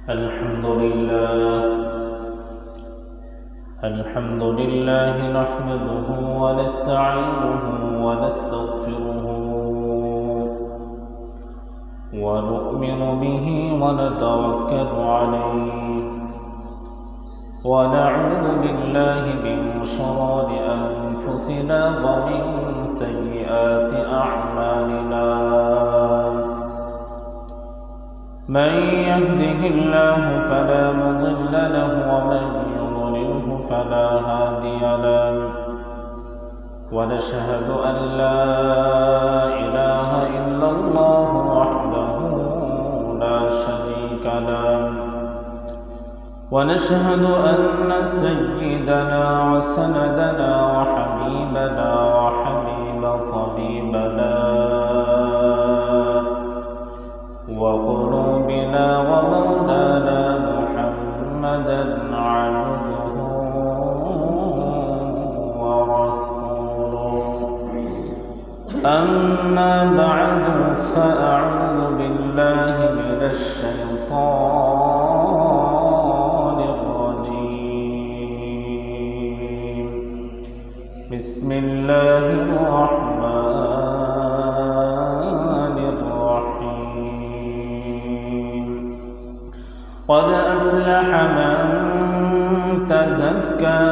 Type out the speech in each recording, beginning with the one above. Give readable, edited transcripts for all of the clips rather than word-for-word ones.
الحمد لله نحمده ونستعينه ونستغفره ونؤمن به ونتوكل عليه ونعوذ بالله من شرور أنفسنا ومن سيئات أعمالنا من يهده الله فلا مضل له ومن يضلله فلا هادي له ونشهد أن لا إله إلا الله وحده لا شريك له ونشهد أن سيدنا وسندنا وحبيبنا وحبيب طبيبنا وقلوبنا ومولانا محمدا عبده ورسوله أما بعد فأعوذ بالله من الشيطان الرجيم بسم الله الرحمن الرحيم قد أفلح من تزكى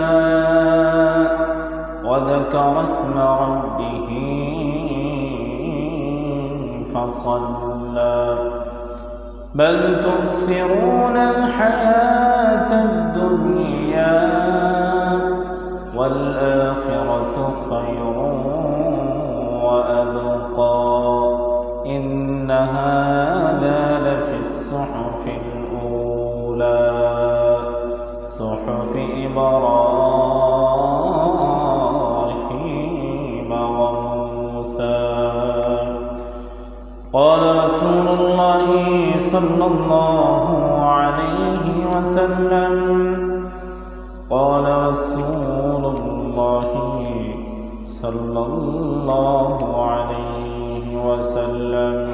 وذكر اسم ربه فصلى بل تؤثرون الحياة الدنيا والآخرة خير وأبقى إن هذا لفي الصحف الأولى صحف إبراهيم وموسى قال رسول الله صلى الله عليه وسلم قال رسول الله صلى الله عليه وسلم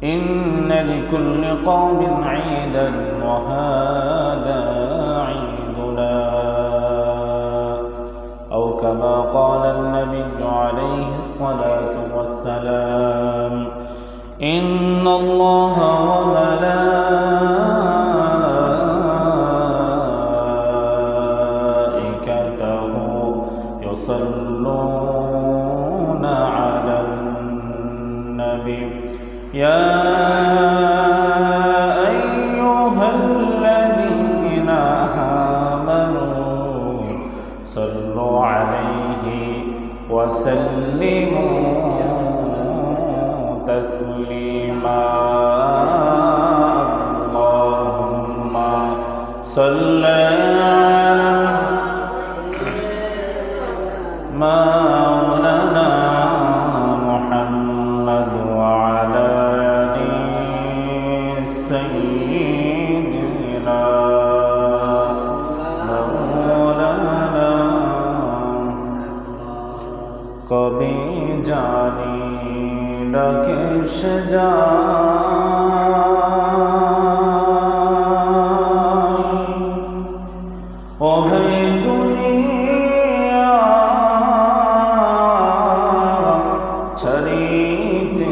إن لكل قوم عيدا وهذا عيدنا أو كما قال النبي عليه الصلاة والسلام إن الله وملائكته يصلون على النبي يا أيها الذين آمنوا صلوا عليه وسلموا تسليما اللهم صل على مولانا محمد وعلى آل سيدنا مولانا কবি জানি ডাকে সে যায় ও ভাই দুনিয়া ছাড়িতে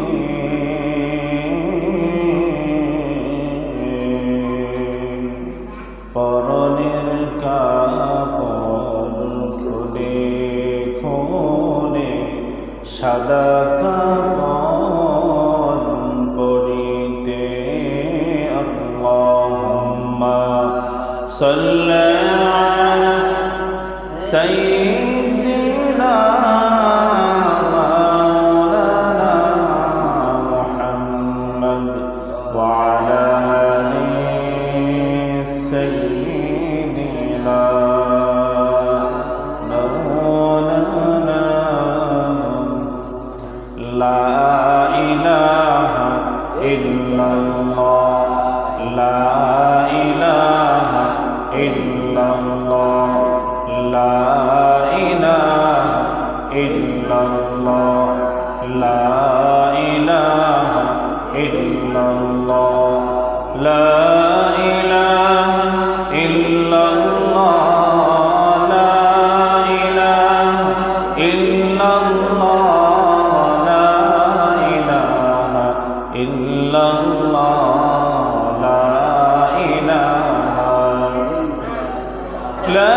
পরনের কাপড় খুলে খুলে সাদা কাফন পরিতে আল্লাহুম্মা সাল্লি আলা সাইয়্যিদিনা মাওলানা মুহাম্মদ ওয়া আলা আলি সাইয়্যিদিনা মাওলানা লা ইলাহা ইল্লাল্লাহ লা ইলাহা ইল্লাল্লাহ লা ইলাহা ইল্লাল্লাহ লা ইলাহা ইল্লাল্লাহ لا إله إلا الله لا إله إلا الله لا إله إلا الله لا إله لا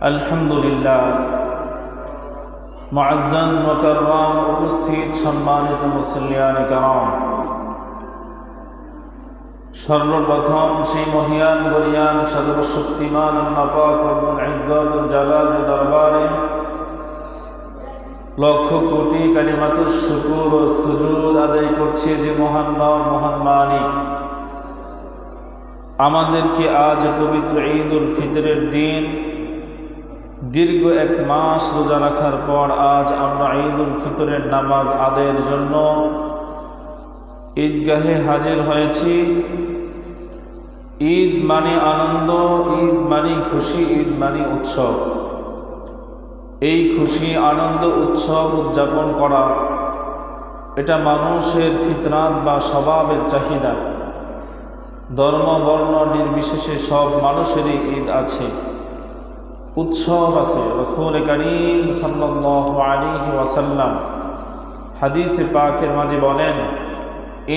আলহামদুলিল্লাহ মুআজ্জাজ মুকাররম উপস্থিত সম্মানিত মুসল্লিয়ানে কেরাম, সর্বপ্রথম সেই মহিয়ান গরিয়ান সর্বশক্তিমান আল্লাহ পাক রব্বুল ইজ্জতুল জালালের দরবারে লক্ষ কোটি কালিমাতুশ শুকর ও সুজুদ আদায় করছি যে মহান রব, মহান মালিক আমাদেরকে আজ পবিত্র ঈদুল ফিতরের দিন দীর্ঘ এক মাস রোজা রাখার পর আজ আমরা ঈদুল ফিতরের নামাজ আদায়ের জন্য ঈদগাহে হাজির হয়েছি। ঈদ মানে আনন্দ, ঈদ মানে খুশি, ঈদ মানে উৎসব। এই খুশি আনন্দ উৎসব উদযাপন করা এটা মানুষের ফিতরাত বা স্বভাবের চাহিদা। ধর্ম বর্ণ নির্বিশেষে সব মানুষেরই ঈদ আছে, উৎসব আছে। রাসূল কারীম সাল্লাল্লাহু আলাইহি ওয়াসাল্লাম হাদিসে পাকের মাঝে বলেন,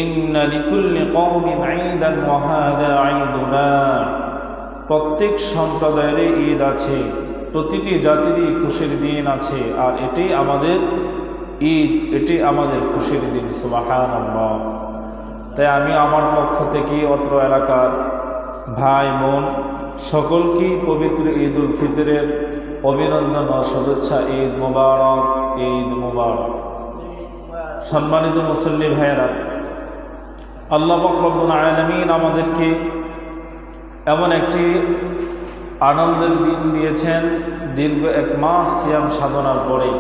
ইন্না লিকুল্লি কওমিন ঈদান ওয়া হাযা ঈদুনা। প্রত্যেক সম্প্রদায়ের ঈদ আছে, প্রতিটি জাতিরই খুশির দিন আছে, আর এটি আমাদের ঈদ, এটি আমাদের খুশির দিন। সুবহানাল্লাহ। তাই আমি আমার পক্ষ থেকে অত্র এলাকার ভাই বোন সকলকেই পবিত্র ঈদুল ফিতরের অভিনন্দন ও শুভেচ্ছা। ঈদ মুবারক, ঈদ মুবারক। সম্মানিত মুসল্লি ভাইয়েরা, আল্লাহ পাক রব্বুল আলামিন আমাদেরকে এমন একটি আনন্দের দিন দিয়েছেন দীর্ঘ এক মাস সিয়াম সাধনার পরে।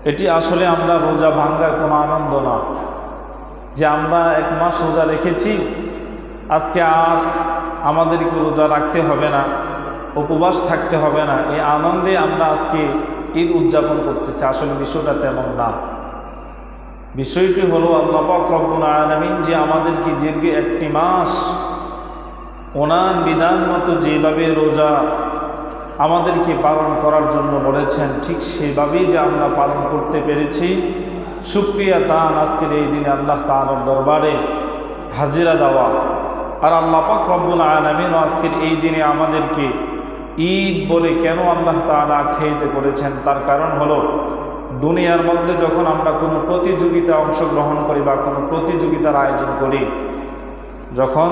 এটি আসলে আমরা রোজা ভাঙ্গার কোনো আনন্দ না যে আমরা এক মাস রোজা রেখেছি, আজকে আর আমাদেরকে রোজা রাখতে হবে না, উপবাস থাকতে হবে না। এই আনন্দে আমরা আজকে ঈদ উদযাপন করতেছি। আসলে বিষয়টা তেমন না। বিষয়টি হলো আল্লাহ পাক রব্বুল আলামিন যে আমাদেরকে দীর্ঘ একটি মাস ওনার বিধান মতো যেভাবে রোজা আমাদেরকে পালন করার জন্য বলেছেন, ঠিক সেভাবেই যে আমরা পালন করতে পেরেছি, শুকরিয়া তান আজকের এই দিনে আল্লাহ তাআলার দরবারে হাজিরা দেওয়া। আর আল্লাহ পাক রব্বুল আলামিন আজকের এই দিনে আমাদেরকে ঈদ বলে কেন আল্লাহ তাআলা আখ্যায়িত করেছেন, তার কারণ হলো দুনিয়ার মধ্যে যখন আমরা কোনো প্রতিযোগিতা অংশগ্রহণ করি বা কোনো প্রতিযোগিতার আয়োজন করি, যখন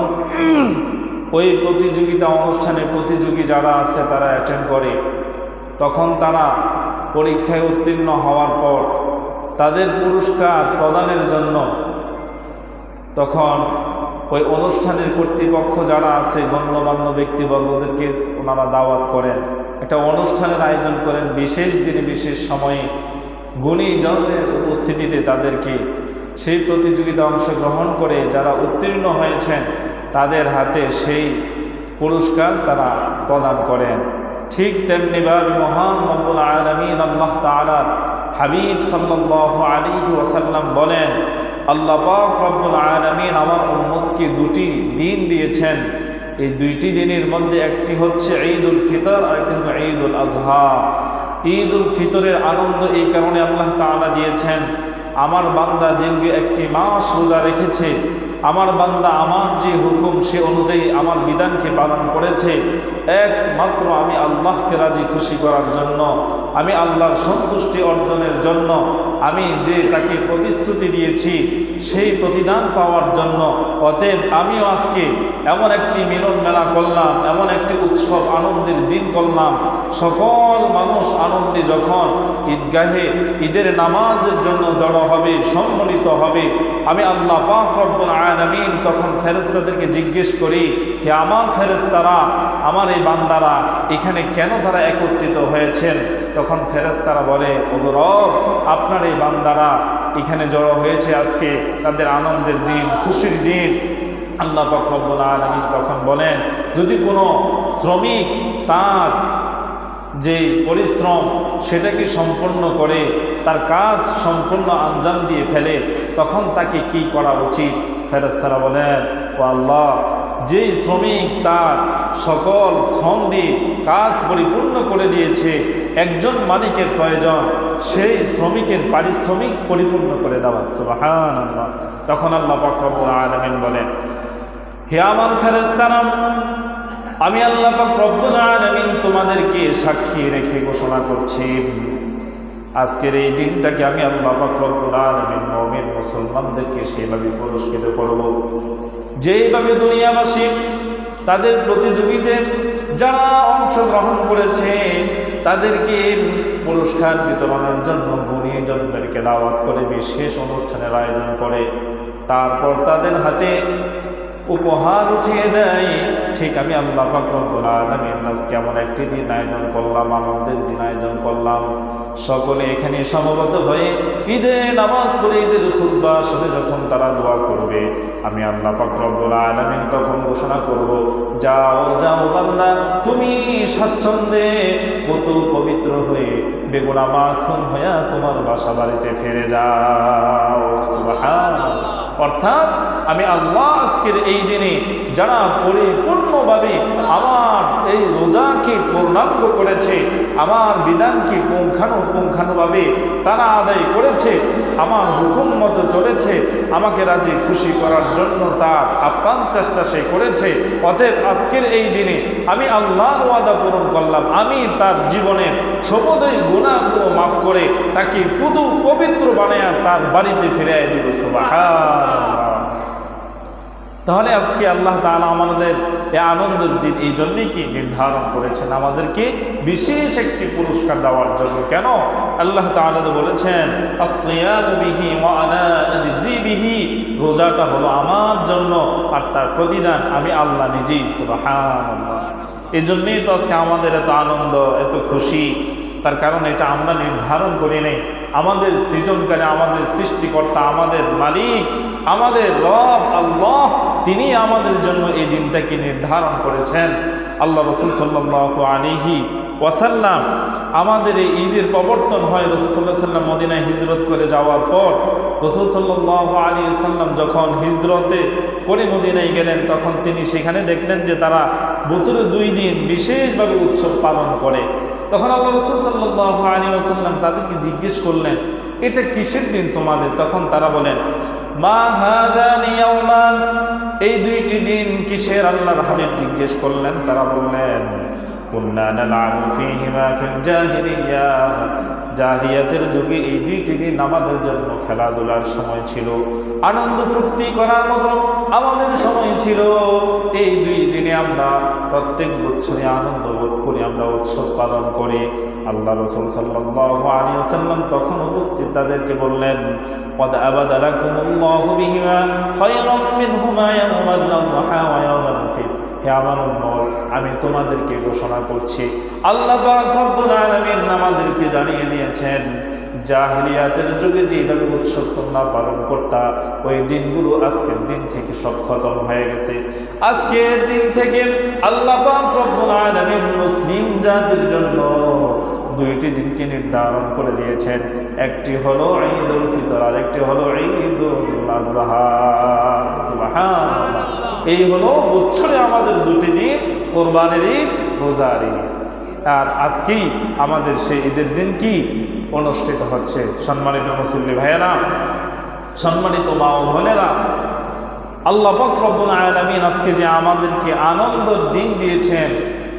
ওই প্রতিযোগিতা অনুষ্ঠানে প্রতিযোগী যারা আছে তারা অ্যাটেন্ড করে, তখন তারা পরীক্ষায় উত্তীর্ণ হওয়ার পর তাদের পুরস্কার প্রদানের জন্য তখন ওই অনুষ্ঠানের কর্তৃপক্ষ যারা আছে গণ্যমান্য ব্যক্তিবর্গদেরকে ওনারা দাওয়াত করেন, একটা অনুষ্ঠানের আয়োজন করেন। বিশেষ দিনে বিশেষ সময়ে গুণীজনের উপস্থিতিতে তাদেরকে সেই প্রতিযোগিতা অংশগ্রহণ করে যারা উত্তীর্ণ হয়েছেন তাদের হাতে সেই পুরস্কার তারা প্রদান করেন। ঠিক তেমনিভাবে মহান রব্বুল আলামিন আল্লাহ তাআলার হাবিব সাল্লাল্লাহু আলাইহি ওয়াসাল্লাম বলেন, আল্লাহ পাক রব্বুল আলামিন আমার উম্মতকে দুটি দিন দিয়েছেন। এই দুইটি দিনের মধ্যে একটি হচ্ছে ঈদুল ফিতর, আর একটি হচ্ছে ঈদুল আজহা। ঈদুল ফিতরের আনন্দ এই কারণে আল্লাহ তাআলা দিয়েছেন, আমার বান্দা দীর্ঘ একটি মাস রোজা রেখেছে, আমার বান্দা আমার যে হুকুম সে অনুযায়ী আমার বিধানকে পালন করেছে, একমাত্র আমি আল্লাহকে রাজি খুশি করার জন্য, আমি আল্লাহর সন্তুষ্টি অর্জনের জন্য, আমি যে তাকে প্রতিশ্রুতি দিয়েছি সেই প্রতিদান পাওয়ার জন্য। অতএব আমিও আজকে এমন একটি মিলন মেলা করলাম, এমন একটি উৎসব আনন্দের দিন করলাম। সকল মানুষ আনন্দে যখন ঈদগাহে ঈদের নামাজের জন্য জড়ো হবে, সম্মিলিত হবে, আমি আল্লাহ পাক রব্বুল আলামিন তখন ফেরেশতাদেরকে জিজ্ঞেস করি, হে আমার ফেরেশতারা, আমার এই বান্দারা এখানে কেন তারা একত্রিত হয়েছেন? তখন ফেরেশতারা বলে, ওগো রব, আপনার এই বান্দারা এখানে জড়ো হয়েছে আজকে তাদের আনন্দের দিন, খুশির দিন। আল্লাহ পাক রব্বুল আলামিন তখন বলেন, যদি কোনো শ্রমিক তার যে পরিশ্রম সেটাকে সম্পন্ন করে, তার কাজ সম্পূর্ণ আঞ্জাম দিয়ে ফেলে, তখন তাকে কি করা উচিত? ফেরেশতারা বলেন, ও আল্লাহ, যেই শ্রমিক তার সকল শ্রম দিয়ে কাজ পরিপূর্ণ করে দিয়েছে, একজন মালিকের প্রয়োজন সেই শ্রমিকের পারিশ্রমিক পরিপূর্ণ করে দেওয়া। সুবহানাল্লাহ। তখন আল্লাহ পাক রব্বুল আলামিন বলেন, হে আমার ফেরেশতারা, আমি আল্লাহ পাক রব্বুল আলামিন তোমাদেরকে সাক্ষী রেখে ঘোষণা করছি, আজকের এই দিনটাকে আমি আল্লাহ পাক রব্বুল আলামিন মুমিন মুসলমানদেরকে সেভাবে পুরস্কৃত করব যেভাবে দুনিয়াবাসী তাদের প্রতিযোগীদের যারা অংশগ্রহণ করেছে তাদেরকে পুরস্কার বিতরণের জন্য গুণীজনদেরকে দাওয়াত করে বিশেষ অনুষ্ঠানের আয়োজন করে, তারপর তাদের হাতে উপহার উঠিয়ে দেয়। ঠিক আমি আল্লাহ পাক রব্বুল আলামিন আজকে এমন একটি দিন আয়োজন করলাম, আনন্দের দিন আয়োজন করলাম, সকলে এখানে সমবেত হয়ে ঈদের নামাজ পড়ে ঈদের খুতবা শুনে যখন তারা দোয়া করবে, আমি আল্লাহ পাক রব্বুল আলামিন তখন ঘোষণা করব, যাও যাও বান্দা, তুমি স্বাচ্ছন্দ্যে কত পবিত্র হয়ে বেগুনা মাসুম হয়ে তোমার বাসা বাড়িতে ফিরে যাও। সুবহানাল্লাহ। অর্থাৎ আমি আল্লাহ আজকের এই দিনে যারা পরিপূর্ণভাবে আমার এই রোজাকে পূর্ণাঙ্গ করেছে, আমার বিধানকে পুঙ্খানুপুঙ্খানুভাবে তারা আদায় করেছে, আমার হুকুম মতো চলেছে, আমাকে রাজি খুশি করার জন্য তার আপ্রাণ চেষ্টা সে করেছে, অতএব আজকের এই দিনে আমি আল্লাহর ওয়াদা পূরণ করলাম, আমি তার জীবনের সমুদয় গুনাহগুলো মাফ করে তাকে পুরো পবিত্র বানায়া তার বাড়িতে ফিরিয়ে দিব। সুবহানাল্লাহ। তাহলে আজকে আল্লাহ তাআলা আমাদের এই আনন্দের দিন এই জন্যই কি নির্ধারণ করেছেন, আমাদেরকে বিশেষ একটি পুরস্কার দেওয়ার জন্য। কেন? আল্লাহ তাআলা তো বলেছেন, আসসিয়ামু বিহি ওয়া আনা আজজি বিহি, রোজাটা হলো আমার জন্য আর তার প্রতিদান আমি আল্লাহ নিজেই। সুবহানাল্লাহ। এই জন্যই তো আজকে আমাদের এত আনন্দ, এত খুশি। তার কারণ এটা আমরা নির্ধারণ করি নাই, আমাদের সৃজনকারী, আমাদের সৃষ্টিকর্তা, আমাদের মালিক, আমাদের রব আল্লাহ, তিনি আমাদের জন্য এই দিনটাকে নির্ধারণ করেছেন। আল্লাহ রাসূল সাল্লাল্লাহু আলাইহি ওয়াসাল্লাম, আমাদের এই ঈদের প্রবর্তন হয় রাসূল সাল্লাল্লাহু আলাইহি ওয়াসাল্লাম মদিনায় হিজরত করে যাওয়ার পর। রাসূল সাল্লাল্লাহু আলাইহি ওয়াসাল্লাম যখন হিজরতে করে মদিনায় গেলেন, তখন তিনি সেখানে দেখলেন যে তারা বছরে 2 দিন বিশেষভাবে উৎসব পালন করে। তখন আল্লাহ রাসূল সাল্লাল্লাহু আলাইহি ওয়াসাল্লাম তাদেরকে জিজ্ঞেস করলেন, এটা কিসের দিন তোমাদের? তখন তারা বলেন, মা হাদানি ইয়াওমান, এই 2টি দিন কিসের? আল্লাহর হাবিব জিজ্ঞেস করলেন। তারা বললেন, কুন্না নালআবু ফীহিমা ফিল জাহিলিয়া, জাহিলিয়াতের যুগে এই 2টি দিন আমাদের জন্য খেলাধুলার সময় ছিল, আনন্দ ফুর্তি করার মতো আমাদের সময় ছিল। এই 2 দিনে আমরা প্রত্যেক বছরে আনন্দ বোধ করি, আমরা উৎসব পালন করি। আল্লাহ রাসূল সাল্লাল্লাহু আলাইহি ওয়াসাল্লাম তখন উপস্থিত তাদেরকে বললেন, ক্বাদ আবাদালাকুমুল্লাহু বিহিমা খায়রাম মিনহুমা ইয়াওমাল আযহা ওয়া ইয়াওমাল ফিতর। হে আমার উম্মত, আমি তোমাদেরকে ঘোষণা করছি, আল্লাহ পাক রব্বুল আলামিন আমাদেরকে জানিয়ে দিয়েছেন, জাহিলিয়াতের যুগে যেভাবে উৎসব তোমরা পালন করতা, ওই দিনগুলো আজকের দিন থেকে সব খতম হয়ে গেছে। আজকের দিন থেকে আল্লাহ পাক রব্বুল আলামিন মুসলিম জাতির জন্য 2টি দিনকে নির্ধারণ করে দিয়েছেন। একটি হলো ঈদুল ফিতর, আর একটি হলো ঈদুল আযহা। সুবহানাল্লাহ। এই হলো বছরে আমাদের 2টি দিন, কোরবানির ঈদ, রোজার ঈদ। আর আজকেই আমাদের সেই ঈদের দিন কি অনুষ্ঠিত হচ্ছে। সম্মানিত মুসল্লি ভাইয়েরা, সম্মানিত মা ও বোনেরা, আল্লাহ পাক রব্বুল আলামিন আজকে যে আমাদেরকে আনন্দের দিন দিয়েছেন,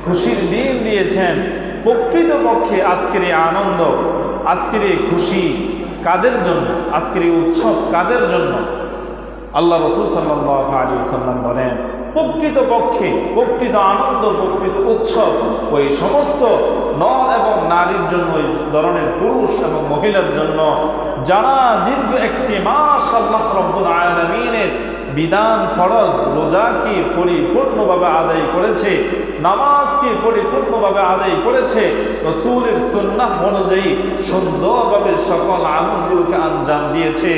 খুশির দিন দিয়েছেন, প্রকৃতপক্ষে আজকের এই আনন্দ, আজকের এই খুশি কাদের জন্য? আজকের এই উৎসব কাদের জন্য? আল্লাহ রাসূল সাল্লাল্লাহু আলাইহি ওয়াসাল্লাম বলেন, প্রকৃতপক্ষে প্রকৃত আনন্দ, প্রকৃত উৎসব ওই সমস্ত নর এবং নারীর জন্য, ওই ধরনের পুরুষ এবং মহিলার জন্য যারা দীর্ঘ একটি মাস আল্লাহ রব্বুল আলামিনের বিধান ফরজ রোজাকে পরিপূর্ণভাবে আদায় করেছে, নামাজকে পরিপূর্ণভাবে আদায় করেছে, রাসূলের সুন্নাহ অনুযায়ী সুন্দরভাবে সকল আমলগুলোকে আঞ্জাম দিয়েছে।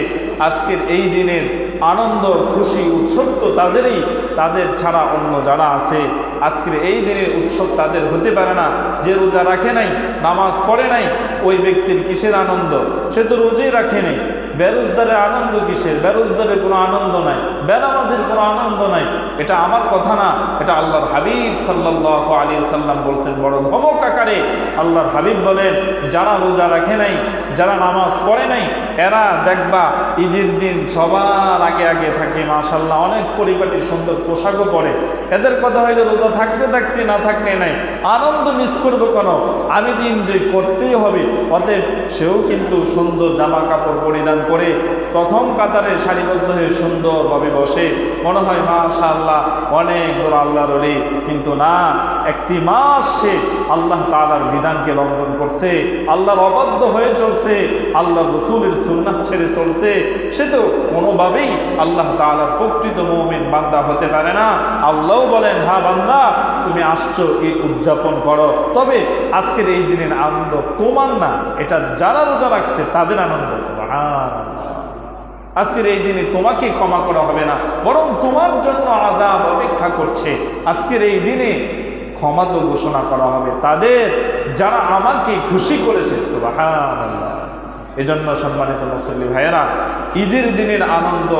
আজকের এই দিনের আনন্দ খুশি উৎসব তো তাদেরই, তাদের ছাড়া অন্য যারা আছে আজকের এই দিনের উৎসব তাদের হতে পারে না। যে রোজা রাখে নাই, নামাজ পড়ে নাই, ওই ব্যক্তির কিসের আনন্দ? সে তো রোজাই রাখে নাই। বেরোজগারের আনন্দ কিসের? বেরোজগারের কোনো আনন্দ নাই, বেনামাজের কোনো আনন্দ নাই। এটা আমার কথা না, এটা আল্লাহর হাবিব সাল্লাল্লাহু আলাইহি ওয়াসাল্লাম বলছেন বড় ধমক আকারে। আল্লাহর হাবিব বলেন, যারা রোজা রাখে নাই, যারা নামাজ পড়ে নাই, এরা দেখবা ঈদের দিন সবার আগে আগে থাকে, মাশাআল্লাহ অনেক পরিপাটি সুন্দর পোশাকও পরে। এদের কথা হইলে রোজা থাকতে থাকছি, না থাকতে নাই, আনন্দ মিস করবো কেন? আমি তো এনজয় করতেই হবে। অতএব সেও কিন্তু সুন্দর জামা কাপড় পরিধান করে প্রথম কাতারে সারিবদ্ধ হয়ে সুন্দরভাবে বসে, মনে হয় মাশাআল্লাহ অনেক বড় আল্লাহর ওলি। কিন্তু না, একটি মাস সে আল্লাহ তাআলার বিধানকে লঙ্ঘন করছে, আল্লাহর অবাধ্য হয়ে চলছে, আল্লাহর রাসূলের সুন্নাত ছেড়ে চলছে। সে তো কোনোভাবেই আল্লাহ তাআলার প্রকৃত মুমিন বান্দা হতে পারে না। আল্লাহ বলেন, হ্যাঁ বান্দা, তুমি আসছো এই উদযাপন করো, তবে আজকের এই দিনের আনন্দ তোমার না, এটা যারা রোজা রাখছে তাদের আনন্দ। সুবহানাল্লাহ। আজকের এই দিনে তোমাকে ক্ষমা করা হবে না, বরং তোমার জন্য আযাব অপেক্ষা করছে। আজকের এই দিনে ক্ষমা তো ঘোষণা করা হবে তাদের যারা আমাকে খুশি করেছে। সুবহানাল্লাহ। এজন্য সম্মানিত মুসল্লি ভাইয়েরা, ঈদের দিনের আনন্দ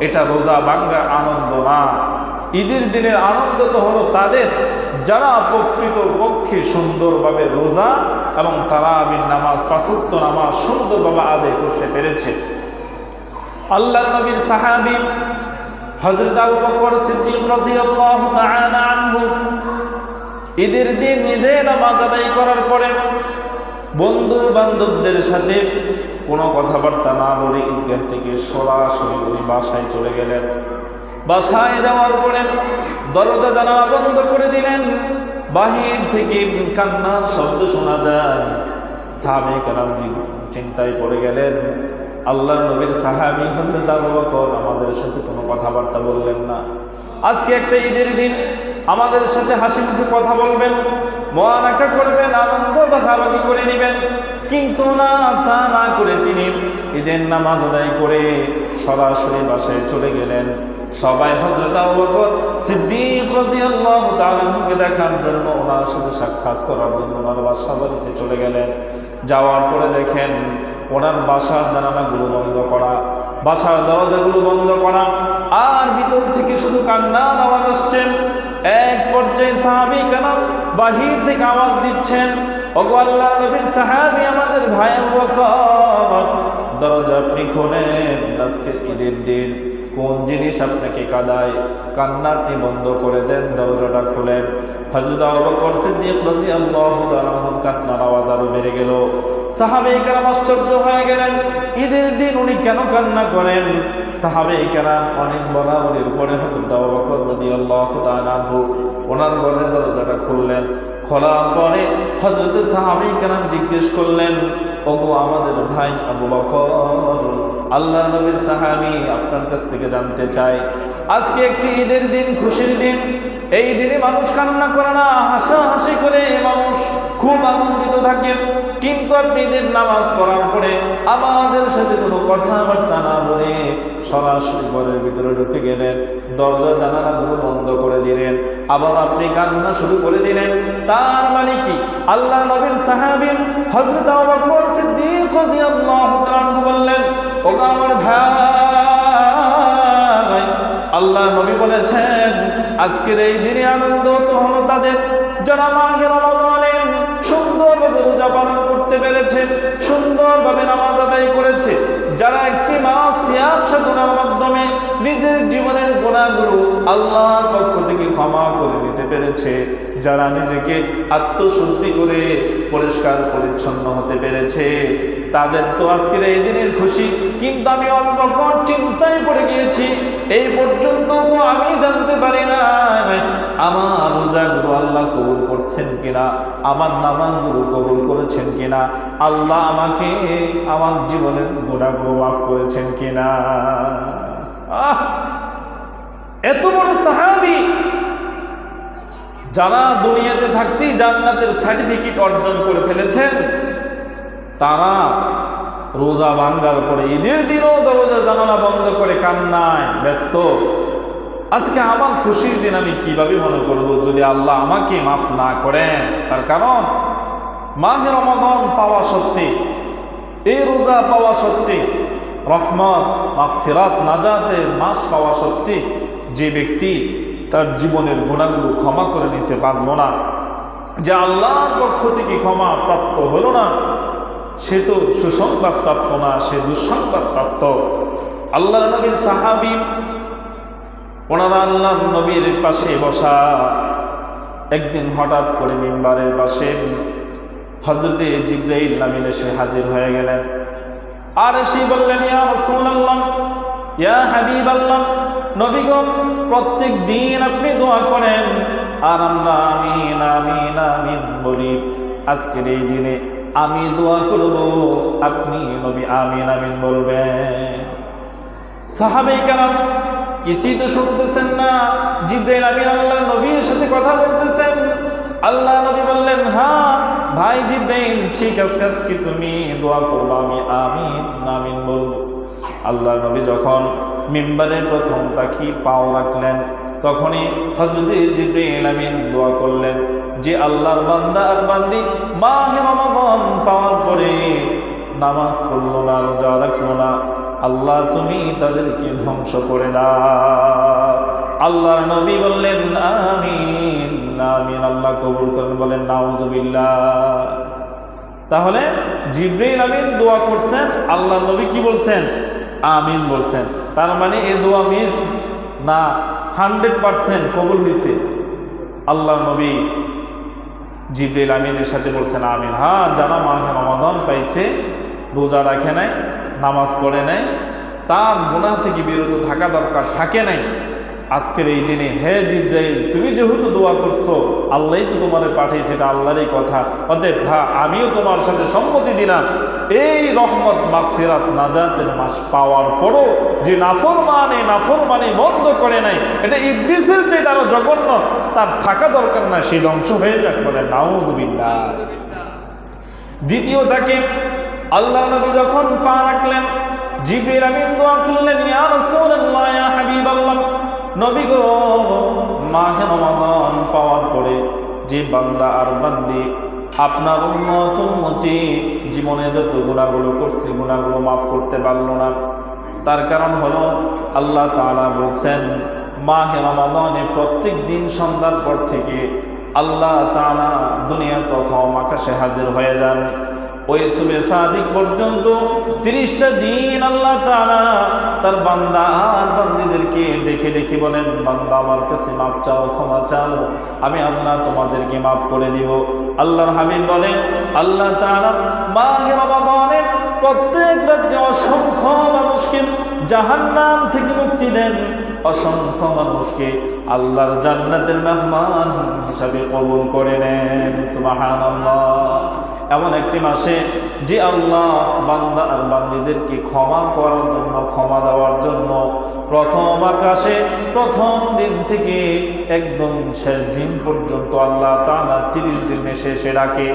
এটা রোজা ভাঙ্গা আনন্দ না। ঈদের দিনের আনন্দ তো হলো তাদের যারা প্রকৃত পক্ষে সুন্দরভাবে রোজা এবং তারাবির নামাজ, পাঁচ ওয়াক্ত নামাজ সুন্দরভাবে আদায় করতে পেরেছে। আল্লাহর নবীর সাহাবী হযরত আবু বকর সিদ্দিক রাদিয়াল্লাহু তাআলা আনহু ঈদের দিন ঈদে নামাজ আদায় করার পরে বন্ধু বান্ধবদের সাথে কোনো কথাবার্তা না বলে ঈদগাহ থেকে সরাসরি উনি বাসায় চলে গেলেন। বাসায় যাওয়ার পরে দরজা জানালা বন্ধ করে দিলেন। বাহির থেকে কান্নার শব্দ শোনা যায়। সাহাবে কেরাম চিন্তায় পড়ে গেলেন, আল্লাহর নবীর সাহাবী হযরত আবু বকর আমাদের সাথে কোনো কথাবার্তা বললেন না। আজকে একটা ঈদের দিন, আমাদের সাথে হাসি মুখে কথা বলবেন, মোয়ানাকা করবেন, আনন্দ ভাগাভাগি করে নেবেন, কিন্তু না, তা না করে তিনি ঈদের নামাজ আদায় করে সরাসরি বাসায় চলে গেলেন। সবাই হযরত আবু বকর সিদ্দিক রাদিয়াল্লাহু তাআলা আনহুকে দেখার জন্য, ওনার সাথে সাক্ষাৎ করার জন্য ওনার বাসা বাড়িতে চলে গেলেন। যাওয়ার পরে দেখেন ওনার বাসার জানালাগুলো বন্ধ করা, বাসার দরজাগুলো বন্ধ করা, আর ভিতর থেকে শুধু কান্নার আওয়াজ আসছে। এক পর্যায়ে সাহাবী কেরাম বাহির থেকে আওয়াজ দিচ্ছেন, ওগো আল্লাহর নবীর সাহাবী, আমাদের ভাই আবু বকর, দরজা আপনি খোলেন, আজকে ঈদের দিন, কোন জিনিস আপনাকে কাঁদায়? কান্না আপনি বন্ধ করে দেন, দরজাটা খুলেন। হযরত আবু বকর সিদ্দিক রাদিয়াল্লাহু তাআলা আনহু কান্নার আওয়াজ আরো বেড়ে গেল। সাহাবে কেরাম আশ্চর্য হয়ে গেলেন, ঈদের দিন উনি কেন কান্না করেন? সাহাবে কেরাম অনেক বলাবলির পরে হযরত আবু বকর রাদিয়াল্লাহু তাআলা আনহু ওনার ঘরের দরজাটা খুললেন। খোলার পরে হযরত সাহাবে কেরাম জিজ্ঞেস করলেন, ওগো আমাদের ভাই আবু বকর, আল্লাহর নবীর সাহাবী, আপনার কাছ থেকে জানতে চাই, আজকে একটি ঈদের দিন, খুশির দিন, এই দিনে মানুষ কান্না করে না, হাসাহাসি করে মানুষ খুব আনন্দিত থাকে, কিন্তু আপনি ঈদের নামাজ পড়ার পরে আমাদের সাথে কোনো কথাবার্তা না বলে সরাসরি ঘরের ভিতরে ঢুকে গেলেন, দরজা জানালাগুলো বন্ধ করে দিলেন, আবার আপনি কান্না শুরু করে দিলেন। তার মানে কি? আল্লাহ নবীর সাহাবী হযরত আবু বকর সিদ্দিক রাদিয়াল্লাহু তাআলা আনহু বললেন, ওগো আমার ভাই, আল্লাহ নবী বলেছেন আজকের এই দিনে আনন্দ তো হলো তাদের যারা মাহে রমাদানের সুন্দরভাবে রোজা পালন করতে পেরেছে, সুন্দরভাবে নামাজ আদায় করেছে, যারা একটি মাস সিয়াম সাধনার মাধ্যমে নিজের জীবনের গুনাহগুলো আল্লাহর পক্ষ থেকে ক্ষমা করে নিতে পেরেছে, যারা নিজেকে আত্মশুদ্ধি করে পরিষ্কার পরিচ্ছন্ন হতে পেরেছে, তাদের তো আজকের এই দিনের খুশি। কিন্তু আমি অল্প চিন্তায় পড়ে গিয়েছি, এই পর্যন্ত তো আমি জানতে পারি না আমার রোজাগুলো আল্লাহ কবুল করছেন কিনা, আমার নামাজগুলো কবুল করেছেন কিনা, আল্লাহ আমাকে আমার জীবনের গুনাহগুলো মাফ করেছেন কিনা। এত বড় সাহাবী, যারা দুনিয়াতে থাকতেই জান্নাতের সার্টিফিকেট অর্জন করে ফেলেছেন, তারা রোজা ভাঙ্গার পরে ঈদের দিনও দরজা জানালা বন্ধ করে কান্নায় ব্যস্ত। আজকে আমার খুশির দিন আমি কিভাবে মনে করব যদি আল্লাহ আমাকে মাফ না করেন? তার কারণ মাহে রমাদান পাওয়া সত্যি, এই রোজা পাওয়া সত্যি, রহমত মাগফিরাত নাজাতের মাস পাওয়া সত্যি, যে ব্যক্তি তার জীবনের গুনাহগুলো ক্ষমা করে নিতে পারল না, যে আল্লাহর পক্ষ থেকে ক্ষমা প্রাপ্ত হলো না, সে তো সুসংবাদ প্রাপ্ত না, সে দুঃসংবাদ প্রাপ্ত। আল্লাহর নবীর সাহাবী, ওনারা আল্লাহর নবীর পাশে বসা। একদিন হঠাৎ করে মিম্বারের পাশে হযরতে জিবরাইল আমিন এসে হাজির হয়ে গেলেন। আর এসে বললেন, ইয়া রাসূলুল্লাহ, ইয়া হাবিবাল্লাহ, নবী গো, প্রত্যেক দিন আপনি দোয়া করেন আর আমরা আমিন আমিন আমিন বলি। আজকের এই দিনে আমি দোয়া করব, আপনি নবী আমিন আমিন বলবেন। সাহাবায়ে কেরাম কিছুই তো শুনতেছেন না। জিবরাইল আমিন আল্লাহ নবীর সাথে কথা বলতেছেন। আল্লাহ নবী বললেন, হ্যাঁ ভাই জিবরাইল, ঠিক আছে, আজকে তুমি দোয়া করবো, আমি আমিন আমিন বলবো। আল্লাহ নবী যখন মিম্বারের প্রথম তাকি পাও রাখলেন, তখনই হযরতে জিবরাইল আমিন দোয়া করলেন যে আল্লাহর বান্দা আর বান্দি মাহে রমাদান পাওয়ার পরে নামাজ পড়লো না, রোজা রাখলো না, আল্লাহ তুমি তাদেরকে ধ্বংস করে দাও। আল্লাহর নবী বললেন আমিন আমিন, আল্লাহ কবুল করেন, বলেন নাউজুবিল্লাহ। তাহলে জিবরাইল আমিন দোয়া করছেন, আল্লাহর নবী কি বলছেন? আমিন বলছেন। তার মানে এই দোয়া মিস না, 100% কবুল হয়েছে। আল্লাহর নবী জিবরাইল আমিনের সাথে বলছেন আমিন। হ্যাঁ, যারা মাহে রমাদান পাইছে, রোজা রাখে নাই, নামাজ পড়ে নাই, তার গুনাহ থেকে বিরত থাকা দরকার, থাকে নাই, আজকের এই দিনে হে জিবরাইল, তুমি যেহেতু দোয়া করছো, আল্লাহই তো তোমার পাঠিয়েছে, এটা আল্লাহরই কথা, অতএব হ্যাঁ আমিও তোমার সাথে সম্মতি দিলাম। এই রহমত মাগফিরাত নাজাতের মাস পাওয়ার পরও যে নাফরমানি বন্ধ করে নাই, এটা ইবলিসের চেয়ে আরো জঘন্য, তার থাকা দরকার না, সেই ধ্বংস হয়ে যাক, বলে নাউজুবিল্লাহ। দ্বিতীয় তাকে আল্লাহ নবী যখন পা রাখলেন, জিবরাইল আমিন দোয়া করলেন, ইয়া রাসূলুল্লাহ, ইয়া হাবিবাল্লাহ, নবী গো, মাহে রমাদান পাওয়ার পরে যে বান্দা আর বান্দি আপনার উম্মতি জীবনে যত গুনাহগুলো করছে, গুনাহগুলো মাফ করতে পারলো না, তার কারণ হলো আল্লাহ তাআলা বলছেন মাহে রমাদানে প্রত্যেক দিন সন্ধ্যার পর থেকে আল্লাহ তাআলা দুনিয়ার প্রথম আকাশে হাজির হয়ে যান। ওই সুবে সাদিক পর্যন্ত 30টা দিন আল্লাহ তাআলা তার বান্দা আর বান্দীদেরকে ডেকে ডেকে বলেন, বান্দা আমার কাছে মাপ চাও, ক্ষমা চাও, আমি আল্লাহ তোমাদেরকে মাফ করে দিব। আল্লাহর হাবিব বলেন, আল্লাহ তাআলা মাহে রমাদানে প্রত্যেক রাতে অসংখ্য মানুষকে জাহান্নাম থেকে মুক্তি দেন, অসংখ্য মানুষকে আল্লাহর জান্নাতের মেহমান হিসাবে কবুল করে নেন। সুবহানাল্লাহ। এমন একটি মাসে যে আল্লাহ বান্দা আর বান্দীদেরকে ক্ষমা করার জন্য, ক্ষমা দেওয়ার জন্য প্রথম আকাশে প্রথম দিন থেকে একদম শেষ দিন পর্যন্ত আল্লাহ তাআলা 30 দিন শেষে রাখে।